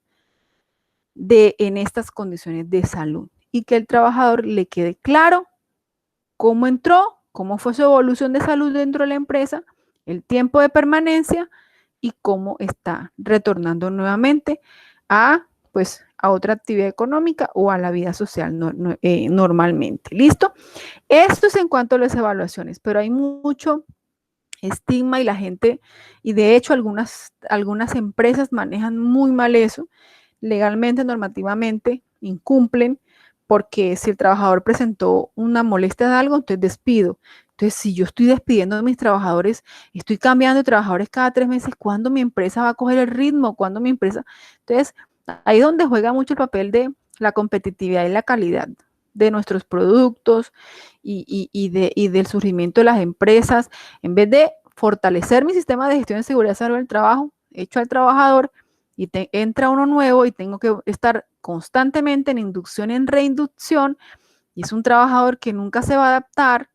en estas condiciones de salud y que el trabajador le quede claro cómo entró, cómo fue su evolución de salud dentro de la empresa, el tiempo de permanencia y cómo está retornando nuevamente a otra actividad económica o a la vida social normalmente. ¿Listo? Esto es en cuanto a las evaluaciones, pero hay mucho estigma y la gente, y de hecho algunas empresas manejan muy mal eso, legalmente, normativamente, incumplen, porque si el trabajador presentó una molestia de algo, entonces despido. Entonces, si yo estoy despidiendo a mis trabajadores, estoy cambiando de trabajadores cada 3 meses, ¿cuándo mi empresa va a coger el ritmo? ¿Cuándo mi empresa? Entonces, ahí es donde juega mucho el papel de la competitividad y la calidad de nuestros productos y del surgimiento de las empresas. En vez de fortalecer mi sistema de gestión de seguridad y salud del trabajo, echo al trabajador y entra uno nuevo y tengo que estar constantemente en inducción y en reinducción, y es un trabajador que nunca se va a adaptar,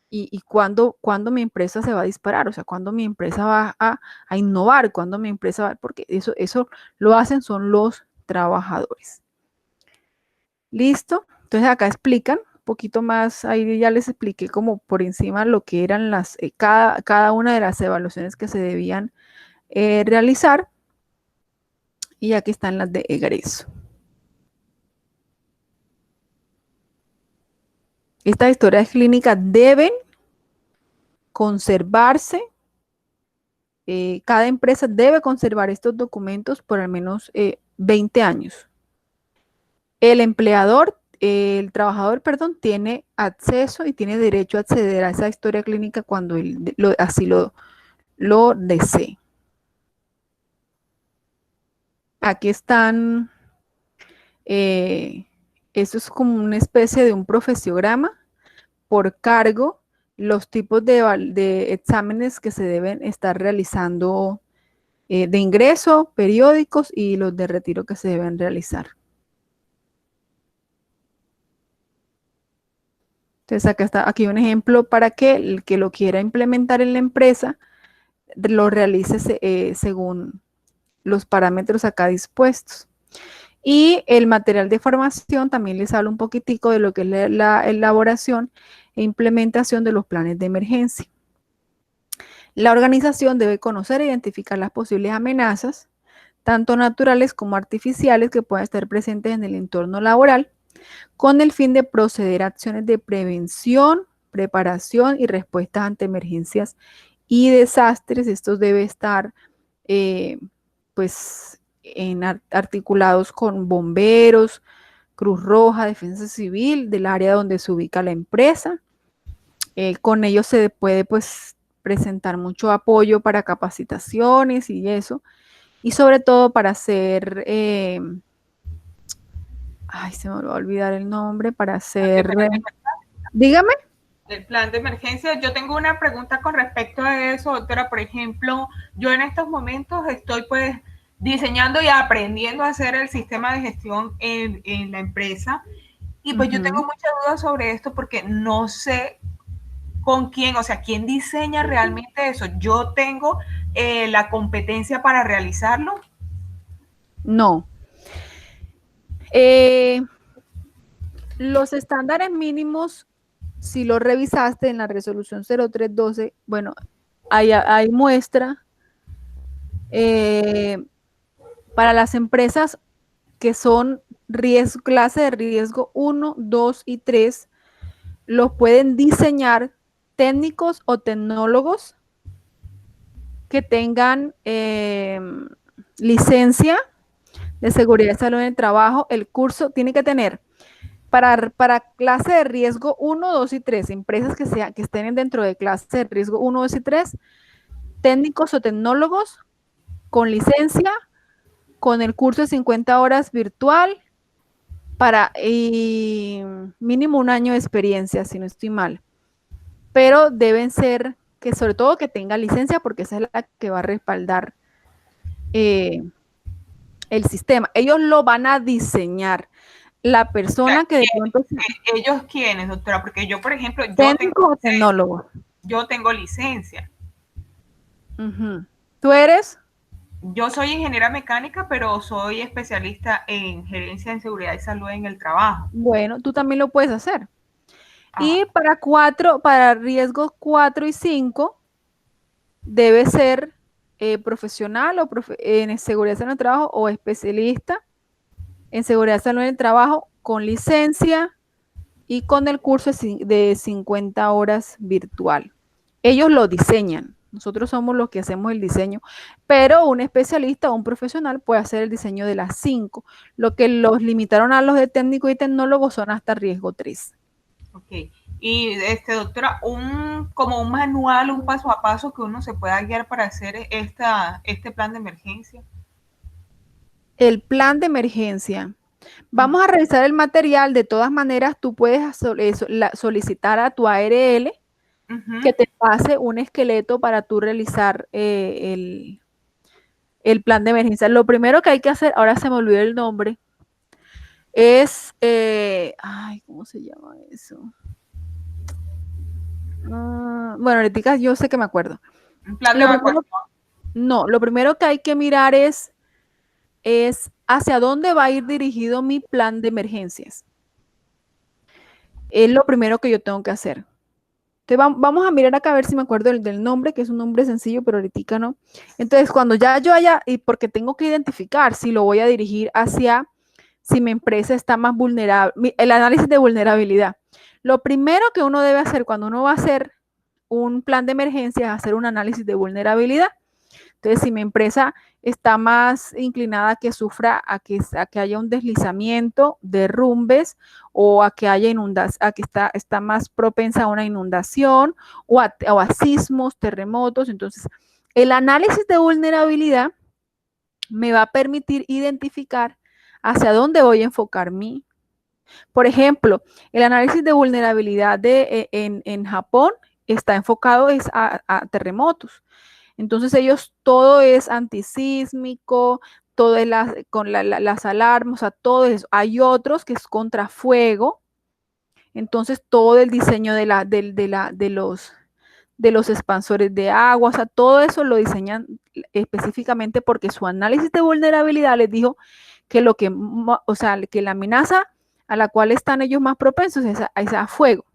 y cuando mi empresa se va a disparar, o sea, cuando mi empresa va a innovar, cuando mi empresa va, porque eso lo hacen son los trabajadores. ¿Listo? Entonces acá explican un poquito más, ahí ya les expliqué como por encima lo que eran cada una de las evaluaciones que se debían realizar. Y aquí están las de egreso. Estas historias clínicas deben conservarse. Cada empresa debe conservar estos documentos por al menos 20 años. El trabajador, tiene acceso y tiene derecho a acceder a esa historia clínica cuando él así lo desee. Aquí están, esto es como una especie de un profesiograma por cargo, los tipos de exámenes que se deben estar realizando de ingreso, periódicos, y los de retiro que se deben realizar. Entonces acá está aquí un ejemplo para que el que lo quiera implementar en la empresa lo realice según los parámetros acá dispuestos. Y el material de formación también les habla un poquitico de lo que es la elaboración e implementación de los planes de emergencia. La organización debe conocer e identificar las posibles amenazas, tanto naturales como artificiales, que puedan estar presentes en el entorno laboral, con el fin de proceder a acciones de prevención, preparación y respuesta ante emergencias y desastres. Esto debe estar articulados con bomberos, Cruz Roja, Defensa Civil, del área donde se ubica la empresa. Con ellos se puede pues presentar mucho apoyo para capacitaciones y eso, y sobre todo para hacer, ay, se me va a olvidar el nombre, para hacer, dígame. El plan de emergencia. Yo tengo una pregunta con respecto a eso, doctora. Por ejemplo, yo en estos momentos estoy pues diseñando y aprendiendo a hacer el sistema de gestión en la empresa, y pues yo tengo muchas dudas sobre esto porque no sé con quién, o sea, quién diseña realmente eso. ¿Yo tengo la competencia para realizarlo? No. Los estándares mínimos, si lo revisaste en la resolución 0312, bueno, hay muestra para las empresas que son clase de riesgo 1, 2 y 3, los pueden diseñar técnicos o tecnólogos que tengan licencia de seguridad y salud en el trabajo. El curso tiene que tener para clase de riesgo 1, 2 y 3, empresas que estén dentro de clase de riesgo 1, 2 y 3, técnicos o tecnólogos con licencia, con el curso de 50 horas virtual, y mínimo un año de experiencia, si no estoy mal. Pero deben ser que sobre todo que tenga licencia, porque esa es la que va a respaldar el sistema. Ellos lo van a diseñar. La persona que de pronto... ¿Ellos quiénes, doctora? Porque yo, por ejemplo, técnico o tecnólogo. Yo tengo licencia. ¿Tú eres? Yo soy ingeniera mecánica, pero soy especialista en gerencia en seguridad y salud en el trabajo. Bueno, tú también lo puedes hacer. Y para riesgos 4 y 5, debe ser profesional o en seguridad y salud en el trabajo o especialista en seguridad y salud en el trabajo con licencia y con el curso de 50 horas virtual. Ellos lo diseñan. Nosotros somos los que hacemos el diseño, pero un especialista o un profesional puede hacer el diseño de las 5. Lo que los limitaron a los de técnico y tecnólogo son hasta riesgo 3. Ok. Y doctora, como un manual, un paso a paso que uno se pueda guiar para hacer este plan de emergencia. El plan de emergencia. Vamos a revisar el material. De todas maneras, tú puedes solicitar a tu ARL que te pase un esqueleto para tú realizar el plan de emergencia. Lo primero que hay que hacer, ahora se me olvidó el nombre, es, ay, ¿cómo se llama eso? Bueno, ahorita yo sé que me acuerdo. Un plan de evacuación. No, lo primero que hay que mirar es hacia dónde va a ir dirigido mi plan de emergencias. Es lo primero que yo tengo que hacer. Entonces, vamos a mirar acá a ver si me acuerdo del nombre, que es un nombre sencillo, pero ahorita no. Entonces, cuando ya yo haya, y porque tengo que identificar si lo voy a dirigir hacia, si mi empresa está más vulnerable, el análisis de vulnerabilidad. Lo primero que uno debe hacer cuando uno va a hacer un plan de emergencia es hacer un análisis de vulnerabilidad. Entonces, si mi empresa está más inclinada a que sufra, a que haya un deslizamiento, derrumbes, o a que haya a que está más propensa a una inundación, o a sismos, terremotos. Entonces, el análisis de vulnerabilidad me va a permitir identificar hacia dónde voy a enfocar mi. Por ejemplo, el análisis de vulnerabilidad en Japón está enfocado a terremotos. Entonces ellos todo es antisísmico, todo es con las alarmas, o sea, todo eso. Hay otros que es contra fuego. Entonces todo el diseño de los expansores de agua, o sea, todo eso lo diseñan específicamente porque su análisis de vulnerabilidad les dijo que que la amenaza a la cual están ellos más propensos es a fuego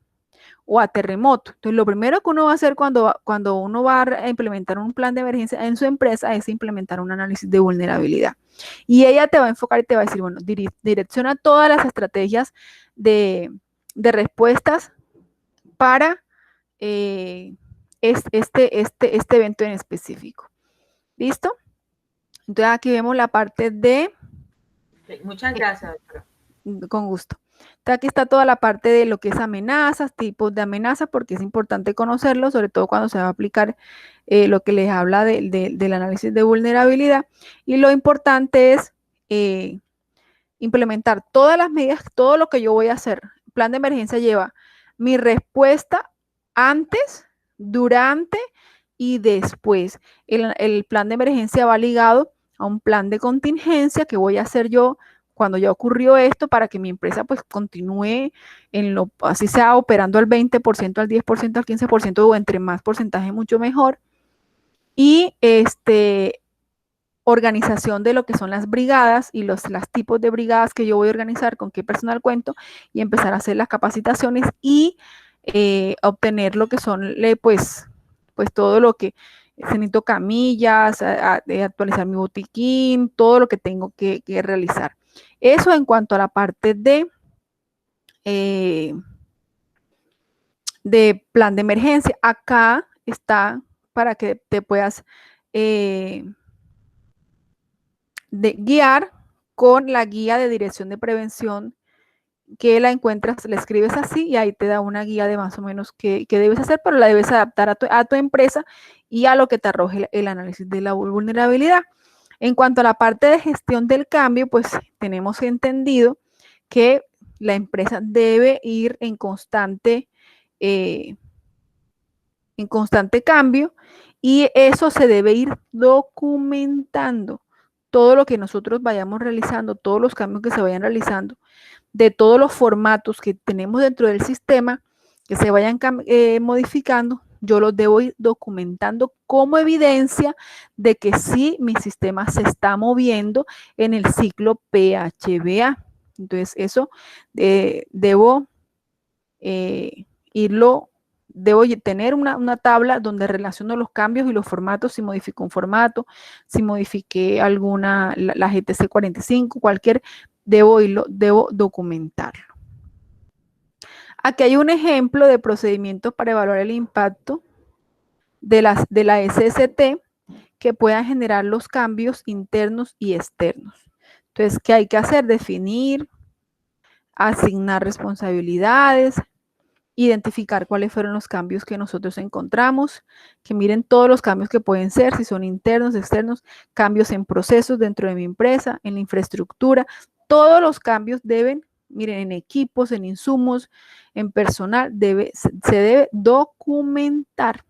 o a terremoto. Entonces, lo primero que uno va a hacer cuando uno va a implementar un plan de emergencia en su empresa es implementar un análisis de vulnerabilidad. Y ella te va a enfocar y te va a decir, bueno, direcciona todas las estrategias de respuestas para este evento en específico. ¿Listo? Entonces aquí vemos la parte de, Ok, muchas gracias, doctora. con gusto. Entonces aquí está toda la parte de lo que es amenazas, tipos de amenazas, porque es importante conocerlo, sobre todo cuando se va a aplicar lo que les habla del análisis de vulnerabilidad. Y lo importante es implementar todas las medidas, todo lo que yo voy a hacer. El plan de emergencia lleva mi respuesta antes, durante y después. El plan de emergencia va ligado a un plan de contingencia que voy a hacer yo cuando ya ocurrió esto para que mi empresa pues continúe en lo, así sea operando al 20%, al 10%, al 15% o entre más porcentaje mucho mejor. Y organización de lo que son las brigadas y los tipos de brigadas que yo voy a organizar, con qué personal cuento y empezar a hacer las capacitaciones y obtener lo que son, pues todo lo que necesito, camillas, actualizar mi botiquín, todo lo que tengo que realizar. Eso en cuanto a la parte de plan de emergencia. Acá está para que te puedas guiar con la guía de dirección de prevención que la encuentras, la escribes así y ahí te da una guía de más o menos qué debes hacer, pero la debes adaptar a tu empresa y a lo que te arroje el análisis de la vulnerabilidad. En cuanto a la parte de gestión del cambio, pues tenemos entendido que la empresa debe ir en constante cambio y eso se debe ir documentando. Todo lo que nosotros vayamos realizando, todos los cambios que se vayan realizando, de todos los formatos que tenemos dentro del sistema, que se vayan modificando, yo los debo ir documentando como evidencia de que sí, mi sistema se está moviendo en el ciclo PHBA. Entonces, eso debo debo tener una tabla donde relaciono los cambios y los formatos, si modifico un formato, si modifiqué alguna, la GTC 45, cualquier, debo documentarlo. Aquí hay un ejemplo de procedimientos para evaluar el impacto de la SST que puedan generar los cambios internos y externos. Entonces, ¿qué hay que hacer? Definir, asignar responsabilidades, identificar cuáles fueron los cambios que nosotros encontramos, que miren todos los cambios que pueden ser, si son internos, externos, cambios en procesos dentro de mi empresa, en la infraestructura, todos los cambios deben, miren, en equipos, en insumos, en personal, se debe documentar,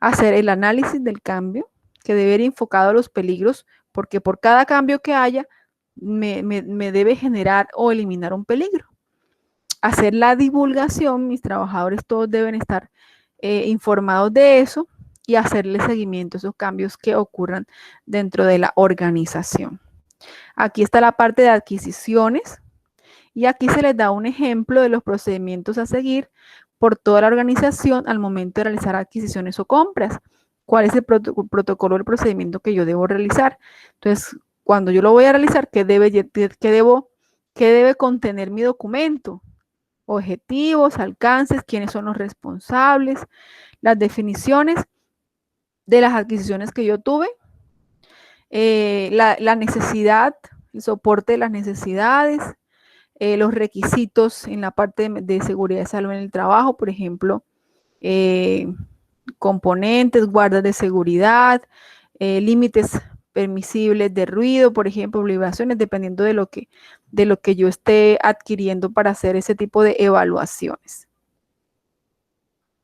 hacer el análisis del cambio, que debe ir enfocado a los peligros, porque por cada cambio que haya, me debe generar o eliminar un peligro. Hacer la divulgación, mis trabajadores todos deben estar informados de eso y hacerle seguimiento a esos cambios que ocurran dentro de la organización. Aquí está la parte de adquisiciones y aquí se les da un ejemplo de los procedimientos a seguir por toda la organización al momento de realizar adquisiciones o compras. ¿Cuál es el protocolo, el procedimiento que yo debo realizar? Entonces, cuando yo lo voy a realizar, ¿qué debe contener mi documento? Objetivos, alcances, quiénes son los responsables, las definiciones de las adquisiciones que yo tuve, la necesidad, el soporte de las necesidades, los requisitos en la parte de seguridad y salud en el trabajo, por ejemplo, componentes, guardas de seguridad, límites permisibles de ruido, por ejemplo, obligaciones, dependiendo de lo que yo esté adquiriendo para hacer ese tipo de evaluaciones.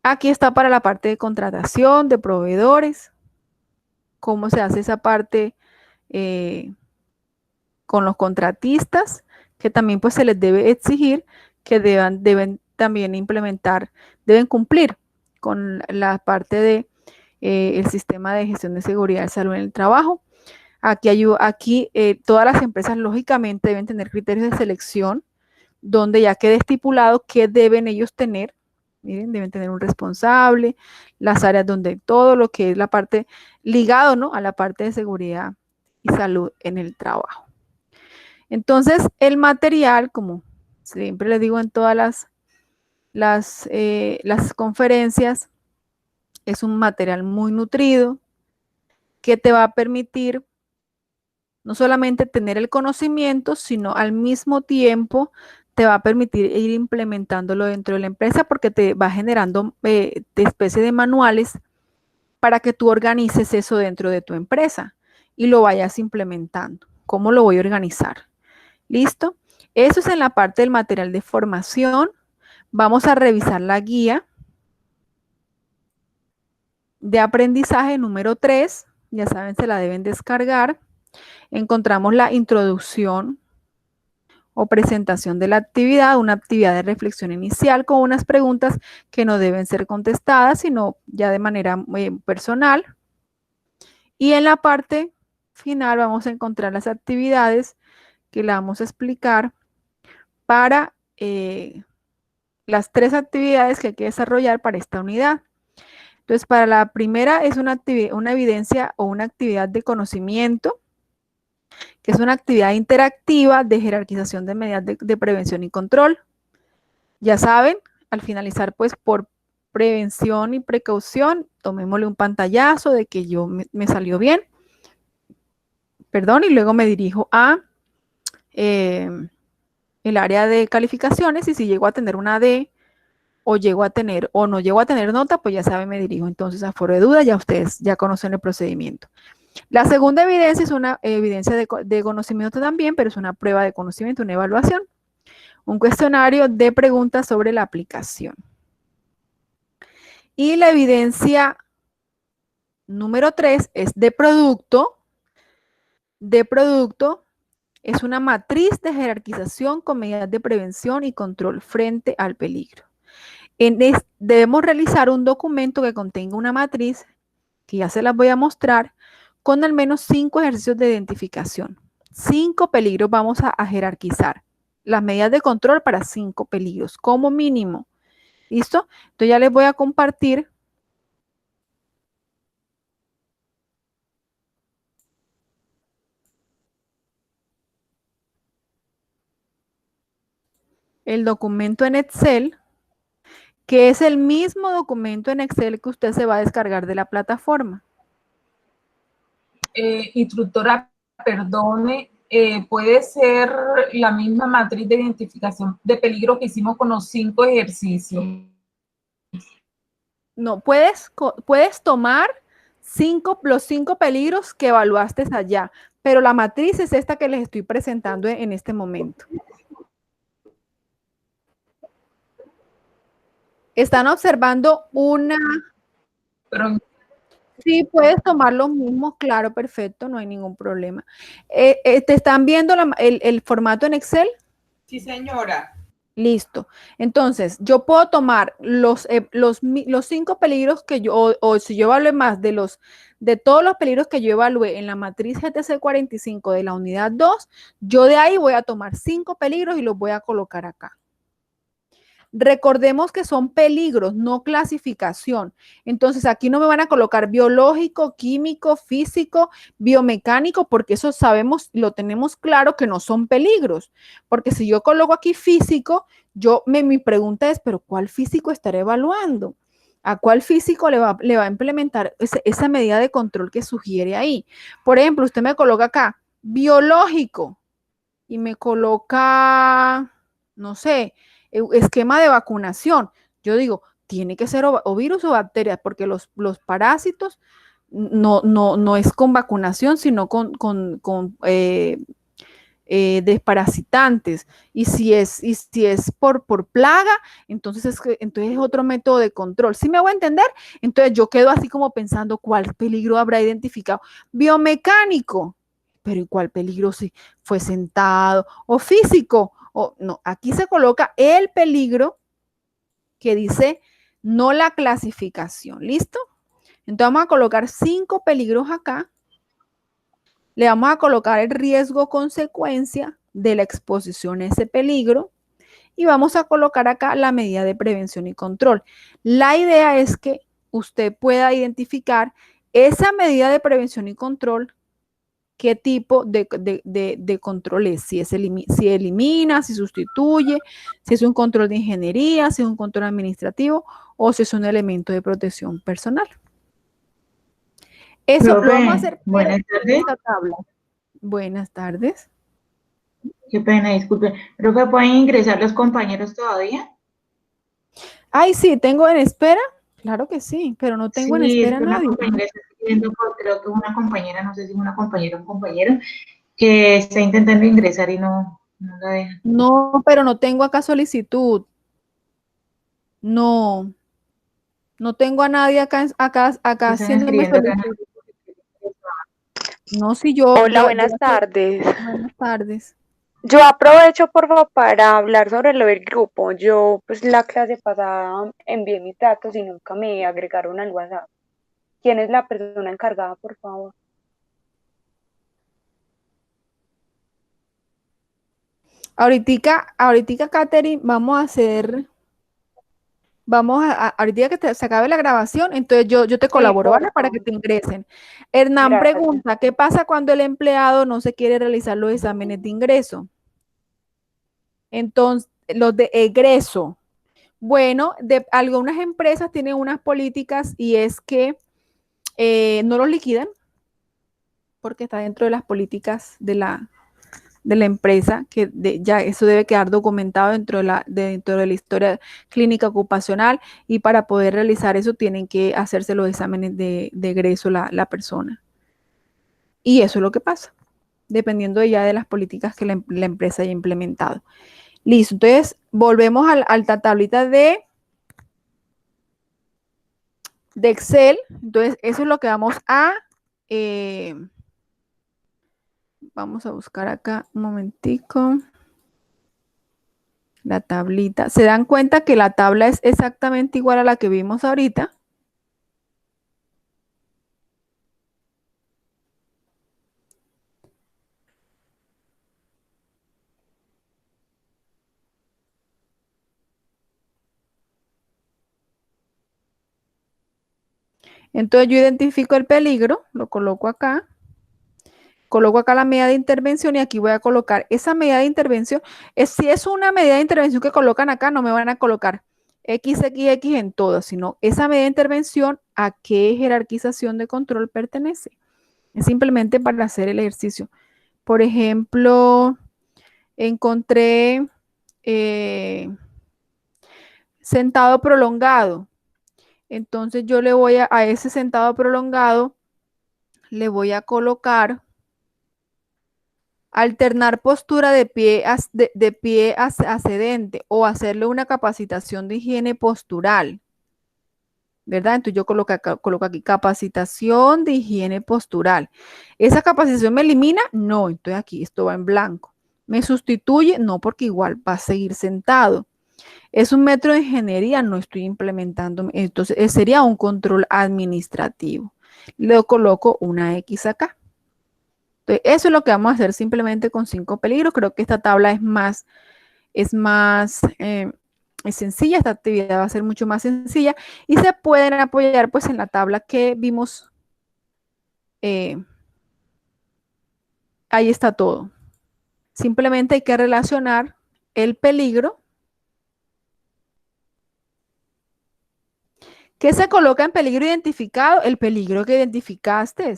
Aquí está para la parte de contratación de proveedores, cómo se hace esa parte con los contratistas, que también pues se les debe exigir que deben también implementar, deben cumplir con la parte de el sistema de gestión de seguridad y salud en el trabajo. Aquí todas las empresas lógicamente deben tener criterios de selección donde ya quede estipulado qué deben ellos tener. Miren, deben tener un responsable, las áreas donde todo lo que es la parte ligado, ¿no?, a la parte de seguridad y salud en el trabajo. Entonces, el material, como siempre les digo en todas las conferencias, es un material muy nutrido que te va a permitir No solamente tener el conocimiento, sino al mismo tiempo te va a permitir ir implementándolo dentro de la empresa porque te va generando de especie de manuales para que tú organices eso dentro de tu empresa y lo vayas implementando. ¿Cómo lo voy a organizar? ¿Listo? Eso es en la parte del material de formación. Vamos a revisar la guía de aprendizaje número 3. Ya saben, se la deben descargar. Encontramos la introducción o presentación de la actividad, una actividad de reflexión inicial con unas preguntas que no deben ser contestadas, sino ya de manera personal. Y en la parte final vamos a encontrar las actividades que la vamos a explicar para las 3 actividades que hay que desarrollar para esta unidad. Entonces, para la primera es una evidencia o una actividad de conocimiento, que es una actividad interactiva de jerarquización de medidas de prevención y control. Ya saben, al finalizar, pues por prevención y precaución, tomémosle un pantallazo de que yo me salió bien. Perdón, y luego me dirijo a el área de calificaciones y si llego a tener una D o llego a tener o no llego a tener nota, pues ya saben, me dirijo entonces a foro de duda, ya ustedes ya conocen el procedimiento. La segunda evidencia es una evidencia de conocimiento también, pero es una prueba de conocimiento, una evaluación, un cuestionario de preguntas sobre la aplicación. Y la evidencia número 3 es de producto. De producto es una matriz de jerarquización con medidas de prevención y control frente al peligro. Debemos realizar un documento que contenga una matriz, que ya se las voy a mostrar, con al menos 5 ejercicios de identificación. 5 peligros vamos a jerarquizar. Las medidas de control para 5 peligros, como mínimo. ¿Listo? Entonces ya les voy a compartir el documento en Excel, que es el mismo documento en Excel que usted se va a descargar de la plataforma. Instructora, perdone, puede ser la misma matriz de identificación de peligro que hicimos con los 5 ejercicios. No, puedes tomar los 5 peligros que evaluaste allá, pero la matriz es esta que les estoy presentando en este momento. Están observando una... Pero sí, puedes tomar los mismos, claro, perfecto, no hay ningún problema. ¿Te están viendo el formato en Excel? Sí, señora. Listo. Entonces, yo puedo tomar los 5 peligros que yo, o si yo evalué más de todos los peligros que yo evalué en la matriz GTC 45 de la unidad 2, yo de ahí voy a tomar 5 peligros y los voy a colocar acá. Recordemos que son peligros, no clasificación. Entonces, aquí no me van a colocar biológico, químico, físico, biomecánico, porque eso sabemos, lo tenemos claro que no son peligros. Porque si yo coloco aquí físico, mi pregunta es, ¿pero cuál físico estaré evaluando? ¿A cuál físico le va a implementar esa medida de control que sugiere ahí? Por ejemplo, usted me coloca acá, biológico, y me coloca, no sé, esquema de vacunación. Yo digo, tiene que ser o virus o bacterias, porque los parásitos no es con vacunación, sino con desparasitantes. Y si es por plaga, entonces es otro método de control. ¿Sí me hago entender? Entonces yo quedo así como pensando, ¿cuál peligro habrá identificado? Biomecánico. Pero ¿y cuál peligro si fue sentado? O físico. O no, aquí se coloca el peligro que dice no la clasificación. ¿Listo? Entonces vamos a colocar 5 peligros acá. Le vamos a colocar el riesgo consecuencia de la exposición a ese peligro y vamos a colocar acá la medida de prevención y control. La idea es que usted pueda identificar esa medida de prevención y control, qué tipo de control es, si elimina, si sustituye, si es un control de ingeniería, si es un control administrativo o si es un elemento de protección personal. Eso profe, lo vamos a hacer buenas tardes. esta tabla. Buenas tardes. Qué pena, disculpe. ¿Creo que pueden ingresar los compañeros todavía? Ay, sí, tengo en espera. Claro que sí, pero no tengo en Sí, es espera a que una nadie. compañera está escribiendo, creo que una compañera, no sé si una compañera o un compañero, que está intentando ingresar y no la deja. No, pero no tengo acá solicitud. No, no tengo a nadie acá Están haciéndome escribiendo acá en el solicitud. grupo que quieren ingresar. No, si Hola, buenas tardes. buenas tardes. Yo aprovecho, por favor, para hablar sobre lo del grupo. Yo, pues, la clase pasada envié mis datos y nunca me agregaron al WhatsApp. ¿Quién es la persona encargada, por favor? Ahorita, Katherine, ahorita que se acabe la grabación, entonces yo te Sí, colaboro, por ¿vale? Para que favor. te ingresen. Hernán Gracias. pregunta, ¿qué pasa cuando el empleado no se quiere realizar los exámenes de ingreso? Entonces, los de egreso. Bueno, algunas empresas tienen unas políticas y es que no los liquidan porque está dentro de las políticas de la empresa, que ya eso debe quedar documentado dentro de la historia clínica ocupacional, y para poder realizar eso tienen que hacerse los exámenes de egreso la persona. Y eso es lo que pasa, dependiendo ya de las políticas que la empresa haya implementado. Listo, entonces volvemos a la tablita de Excel. Entonces eso es lo que vamos a buscar acá un momentico. La tablita. ¿Se dan cuenta que la tabla es exactamente igual a la que vimos ahorita? Entonces yo identifico el peligro, lo coloco acá la medida de intervención y aquí voy a colocar esa medida de intervención. Si es una medida de intervención que colocan acá, no me van a colocar XXX en todo, sino esa medida de intervención, ¿a qué jerarquización de control pertenece? Es simplemente para hacer el ejercicio. Por ejemplo, encontré sentado prolongado. Entonces yo le voy a ese sentado prolongado, le voy a colocar alternar postura de pie ascendente o hacerle una capacitación de higiene postural, ¿verdad? Entonces yo coloco aquí capacitación de higiene postural. ¿Esa capacitación me elimina? No, entonces aquí esto va en blanco. ¿Me sustituye? No, porque igual va a seguir sentado. ¿Es un método de ingeniería? No estoy implementando. Entonces sería un control administrativo. Le coloco una X acá. Entonces, eso es lo que vamos a hacer simplemente con 5 peligros. Creo que esta tabla es más sencilla. Esta actividad va a ser mucho más sencilla y se pueden apoyar pues en la tabla que vimos. Ahí está todo. Simplemente hay que relacionar el peligro. ¿Qué se coloca en peligro identificado? El peligro que identificaste.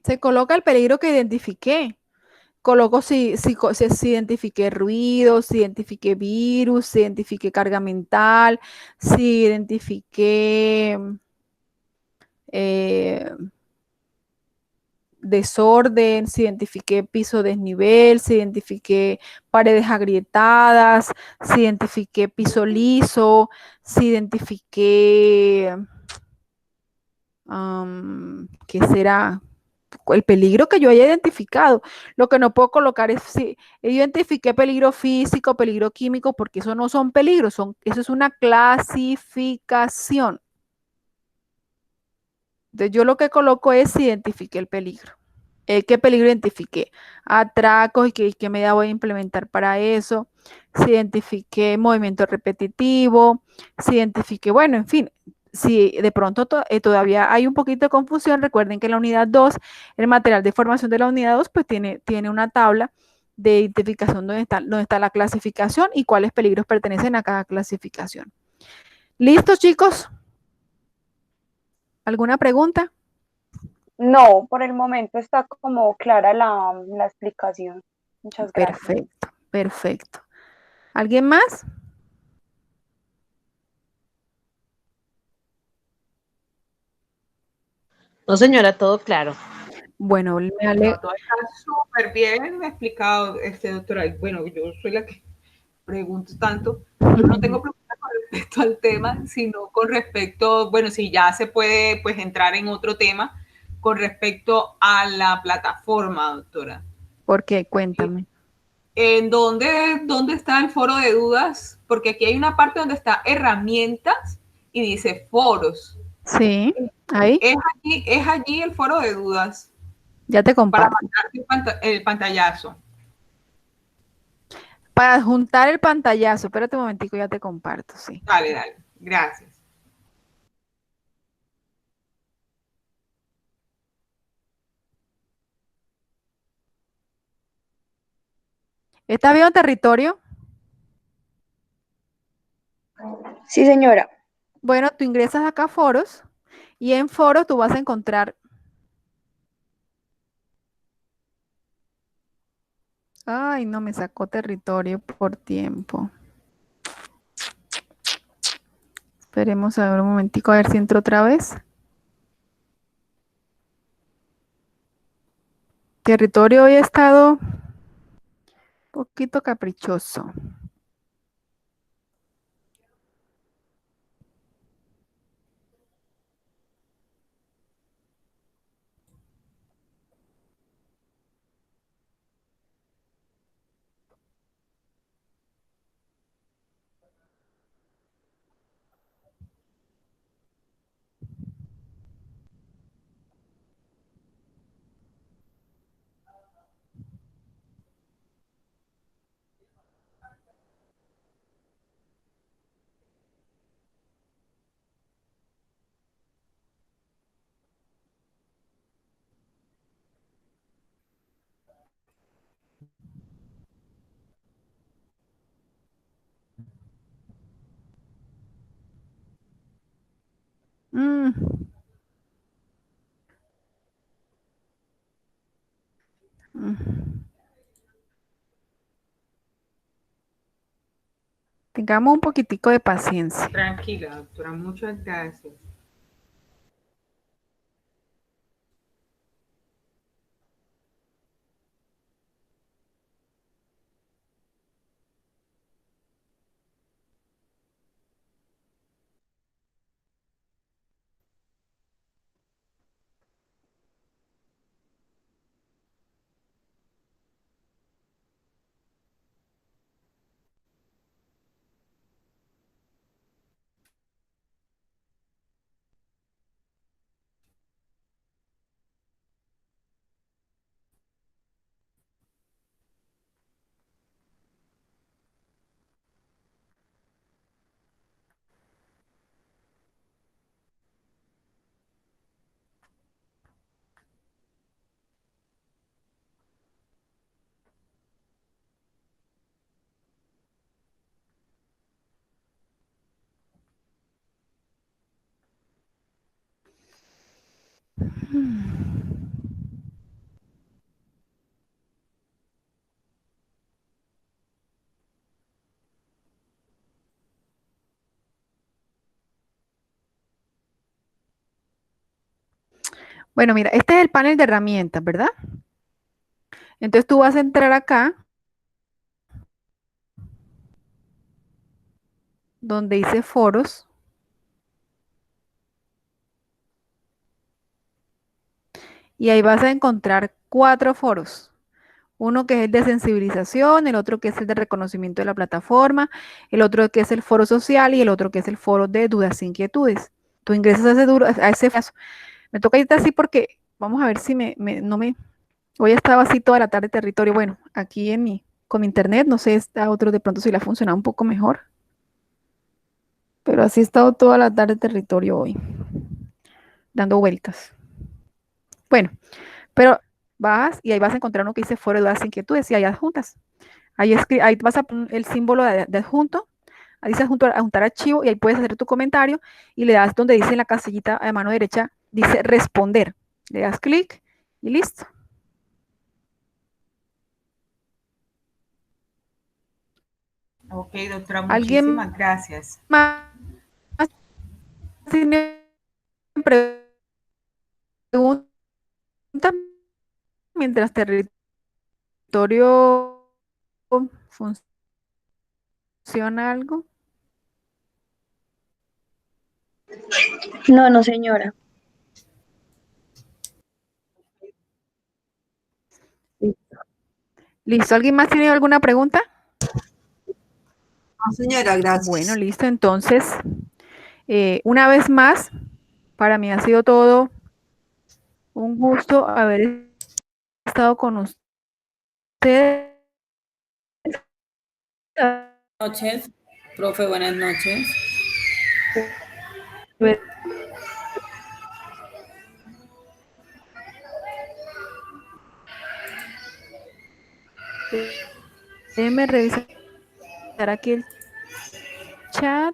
Se coloca el peligro que identifiqué. Coloco si identifiqué ruido, si identifiqué virus, si identifiqué carga mental, si identifiqué desorden, si identifiqué piso desnivel, si identifiqué paredes agrietadas, si identifiqué piso liso, si identifiqué, ¿qué será? El peligro que yo haya identificado. Lo que no puedo colocar es si identifiqué peligro físico, peligro químico, porque eso no son peligros, eso es una clasificación. Entonces yo lo que coloco es si identifiqué el peligro. ¿Qué peligro identifiqué? Atracos y qué medida voy a implementar para eso. Si identifiqué movimiento repetitivo, si identifiqué, bueno, en fin, si de pronto todavía hay un poquito de confusión, recuerden que en la unidad 2, el material de formación de la unidad 2, pues tiene una tabla de identificación dónde está la clasificación y cuáles peligros pertenecen a cada clasificación. ¿Listos, chicos? ¿Alguna pregunta? No, por el momento está como clara la explicación. Muchas gracias. Perfecto, perfecto. ¿Alguien más? No, señora, todo claro. Bueno, me No, todo está súper bien explicado, doctora. Bueno, yo soy la que pregunto tanto. Yo no tengo preguntas con respecto al tema, sino con respecto, bueno, si ya se puede pues entrar en otro tema con respecto a la plataforma, doctora. ¿Por qué? Cuéntame. ¿En dónde está el foro de dudas? Porque aquí hay una parte donde está herramientas y dice foros. Sí, ahí. Es allí el foro de dudas. Ya te Para comparto. mandar el pantallazo. Para juntar el pantallazo, espérate un momentico, ya te comparto, sí. Dale, dale. Gracias. ¿Estás viendo territorio? Sí, señora. Bueno, tú ingresas acá a foros y en foros tú vas a encontrar. Ay, no me sacó territorio por tiempo. Esperemos a ver un momentico a ver si entro otra vez. Territorio hoy ha estado un poquito caprichoso. Mm. Mm. Tengamos un poquitico de paciencia. Tranquila, doctora. Muchas gracias. Bueno, mira, este es el panel de herramientas, ¿verdad? Entonces tú vas a entrar acá, donde dice foros. Y ahí vas a encontrar 4 foros. Uno que es el de sensibilización, el otro que es el de reconocimiento de la plataforma, el otro que es el foro social y el otro que es el foro de dudas e inquietudes. Tú ingresas a ese caso. Me toca irte así porque vamos a ver si no me... Hoy estaba así toda la tarde territorio. Bueno, aquí con mi internet, no sé, está otro de pronto si le ha funcionado un poco mejor. Pero así he estado toda la tarde territorio hoy, dando vueltas. Bueno, pero Bajas y ahí vas a encontrar uno que dice foro de dudas e inquietudes y ahí adjuntas. Ahí vas a poner el símbolo de adjunto, ahí dice adjuntar archivo y ahí puedes hacer tu comentario y le das donde dice en la casillita de mano derecha, dice responder. Le das clic y listo. Ok, doctora, ¿Alguien muchísimas gracias. más tiene preguntas mientras territorio funciona algo? No, no, señora. Listo. ¿Alguien más tiene alguna pregunta? No, señora, gracias. Bueno, listo. Entonces, una vez más, para mí ha sido todo un gusto haber estado con ustedes. Noches, profe, buenas noches. Déjenme revisar aquí el chat.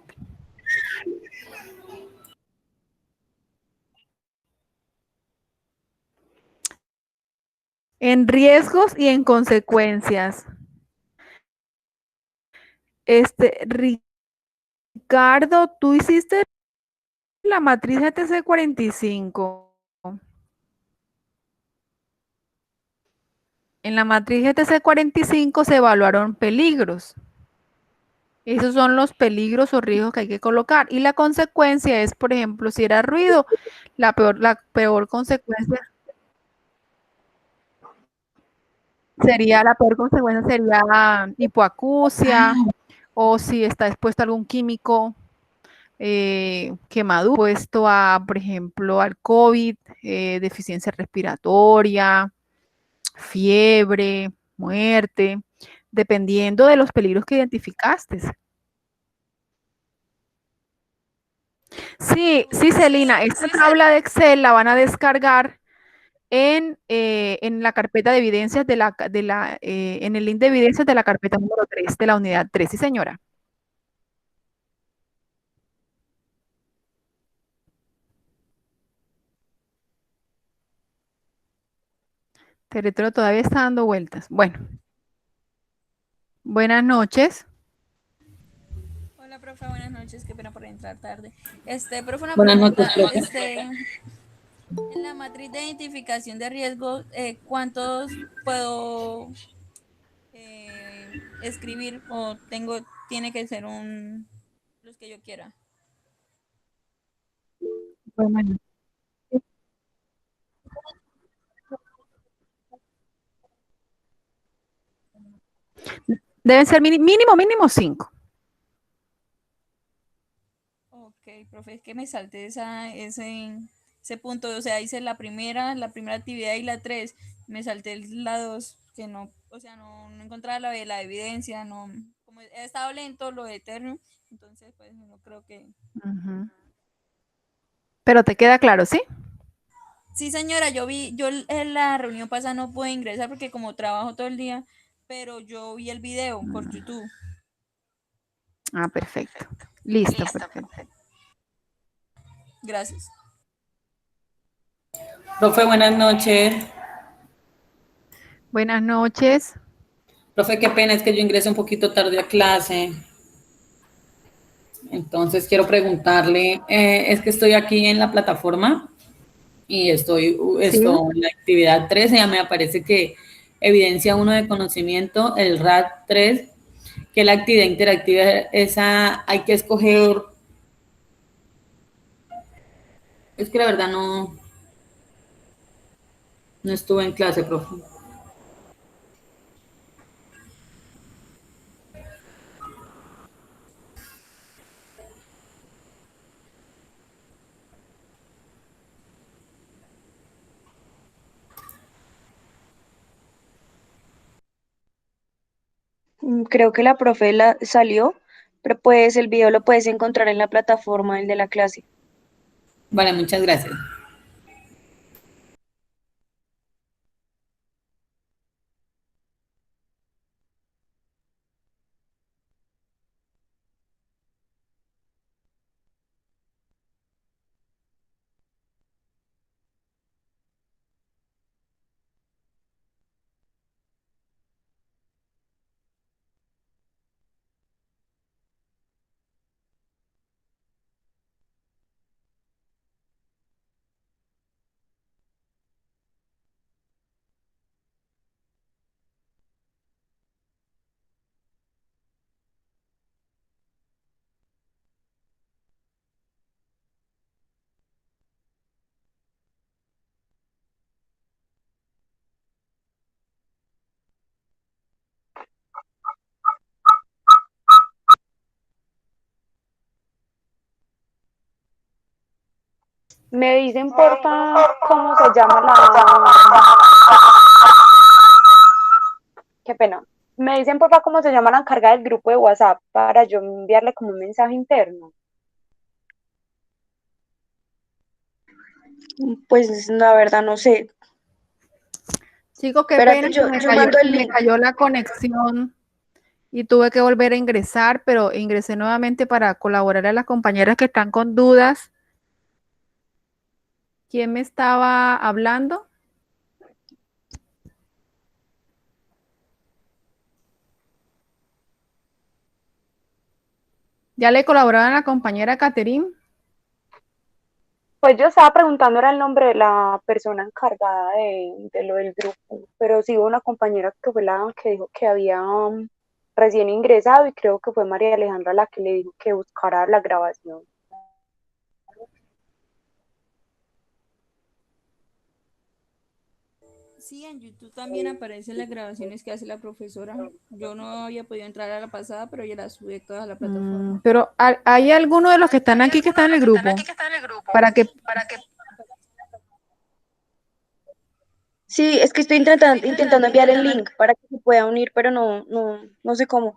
En riesgos y en consecuencias. Ricardo, tú hiciste la matriz GTC 45. En la matriz GTC 45 se evaluaron peligros. Esos son los peligros o riesgos que hay que colocar. Y la consecuencia es, por ejemplo, si era ruido, la peor consecuencia sería hipoacusia, o si está expuesto a algún químico quemadura, expuesto a, por ejemplo, al COVID, deficiencia respiratoria, fiebre, muerte, dependiendo de los peligros que identificaste. Sí, Celina, esta tabla de Excel la van a descargar en la carpeta de evidencias en el link de evidencias de la carpeta número 3 de la unidad 3, sí, señora. Territorio todavía está dando vueltas. Bueno, buenas noches. Hola, profe, buenas noches, qué pena por entrar tarde. Profe, una Buenas pregunta, noches, profe. en la matriz de identificación de riesgos, ¿cuántos puedo escribir o tiene que ser los que yo quiera? Bueno, deben ser mínimo 5. Ok, profe, es que me salté ese punto, o sea, hice la primera actividad y la 3, me salté la 2, que no, o sea, no encontraba la evidencia, no, como he estado lento lo de Ethereum, entonces pues no creo que... Pero te queda claro, ¿sí? Sí, señora, yo en la reunión pasada no pude ingresar porque como trabajo todo el día, pero yo vi el video por YouTube. Ah, perfecto. Listo, perfecto. Gracias. Profe, buenas noches. Buenas noches. Profe, qué pena, es que yo ingresé un poquito tarde a clase. Entonces quiero preguntarle, es que estoy aquí en la plataforma y estoy Sí. en la actividad 13, ya me aparece que evidencia 1 de conocimiento, el RAD 3, que la actividad interactiva, esa hay que escoger. Es que la verdad no estuve en clase, profe. Creo que la profe salió, pero pues el video lo puedes encontrar en la plataforma, el de la clase. Vale, muchas gracias. Me dicen porfa cómo se llama qué pena. Me dicen porfa cómo se llama la encargada del grupo de WhatsApp para yo enviarle como un mensaje interno. Pues la verdad no sé. Chicos, qué Espérate, pena, yo mando el me link. cayó la conexión y tuve que volver a ingresar, pero ingresé nuevamente para colaborar a las compañeras que están con dudas. ¿Quién me estaba hablando? ¿Ya le colaboraron a la compañera Caterine? Pues yo estaba preguntando era el nombre de la persona encargada de lo del grupo, pero sí hubo una compañera que fue la que dijo que había recién ingresado y creo que fue María Alejandra la que le dijo que buscara la grabación. Sí, en YouTube también aparecen las grabaciones que hace la profesora. Yo no había podido entrar a la pasada, pero ya las sube todas a la plataforma. Pero ¿hay alguno de los que están aquí que están en el grupo? Para que Sí, es que estoy intentando enviar el link para que se pueda unir, pero no sé cómo.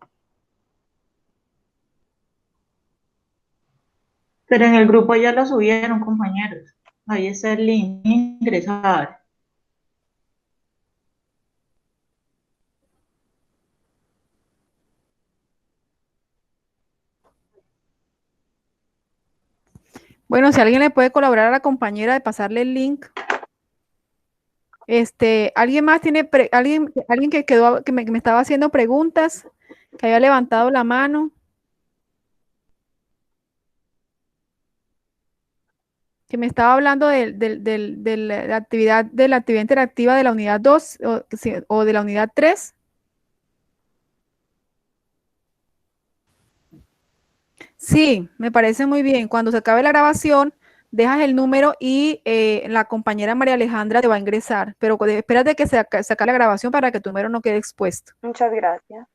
Pero en el grupo ya lo subieron, compañeros. Ahí está el link, ingresar. Bueno, si alguien le puede colaborar a la compañera de pasarle el link. ¿Alguien más tiene, alguien que quedó, que me estaba haciendo preguntas, que había levantado la mano? Que me estaba hablando de la actividad interactiva de la unidad 2 o de la unidad 3. Sí, me parece muy bien. Cuando se acabe la grabación, dejas el número y la compañera María Alejandra te va a ingresar. Pero espérate que se acabe la grabación para que tu número no quede expuesto. Muchas gracias.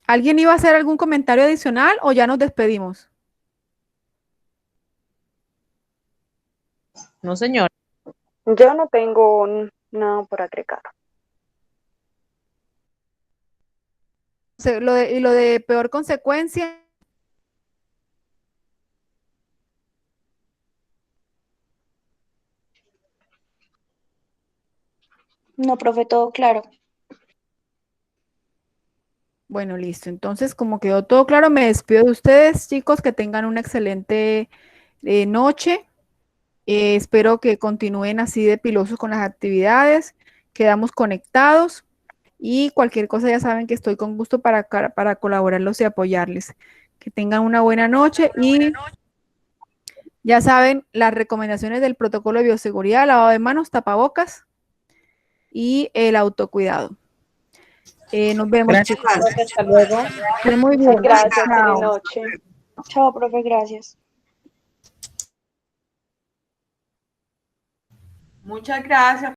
¿Alguien iba a hacer algún comentario adicional o ya nos despedimos? No, señor. Yo no tengo nada por agregar. Y lo de peor consecuencia. No, profe, todo claro. Bueno, listo. Entonces, como quedó todo claro, me despido de ustedes, chicos, que tengan una excelente noche. Espero que continúen así de pilosos con las actividades. Quedamos conectados y cualquier cosa ya saben que estoy con gusto para colaborarlos y apoyarles. Que tengan una buena noche y ya saben las recomendaciones del protocolo de bioseguridad, lavado de manos, tapabocas y el autocuidado. Nos vemos, Gracias, chicos. profe, hasta luego. Que muy bien. Gracias, Chao. feliz noche. Chao, profe, gracias. Muchas gracias.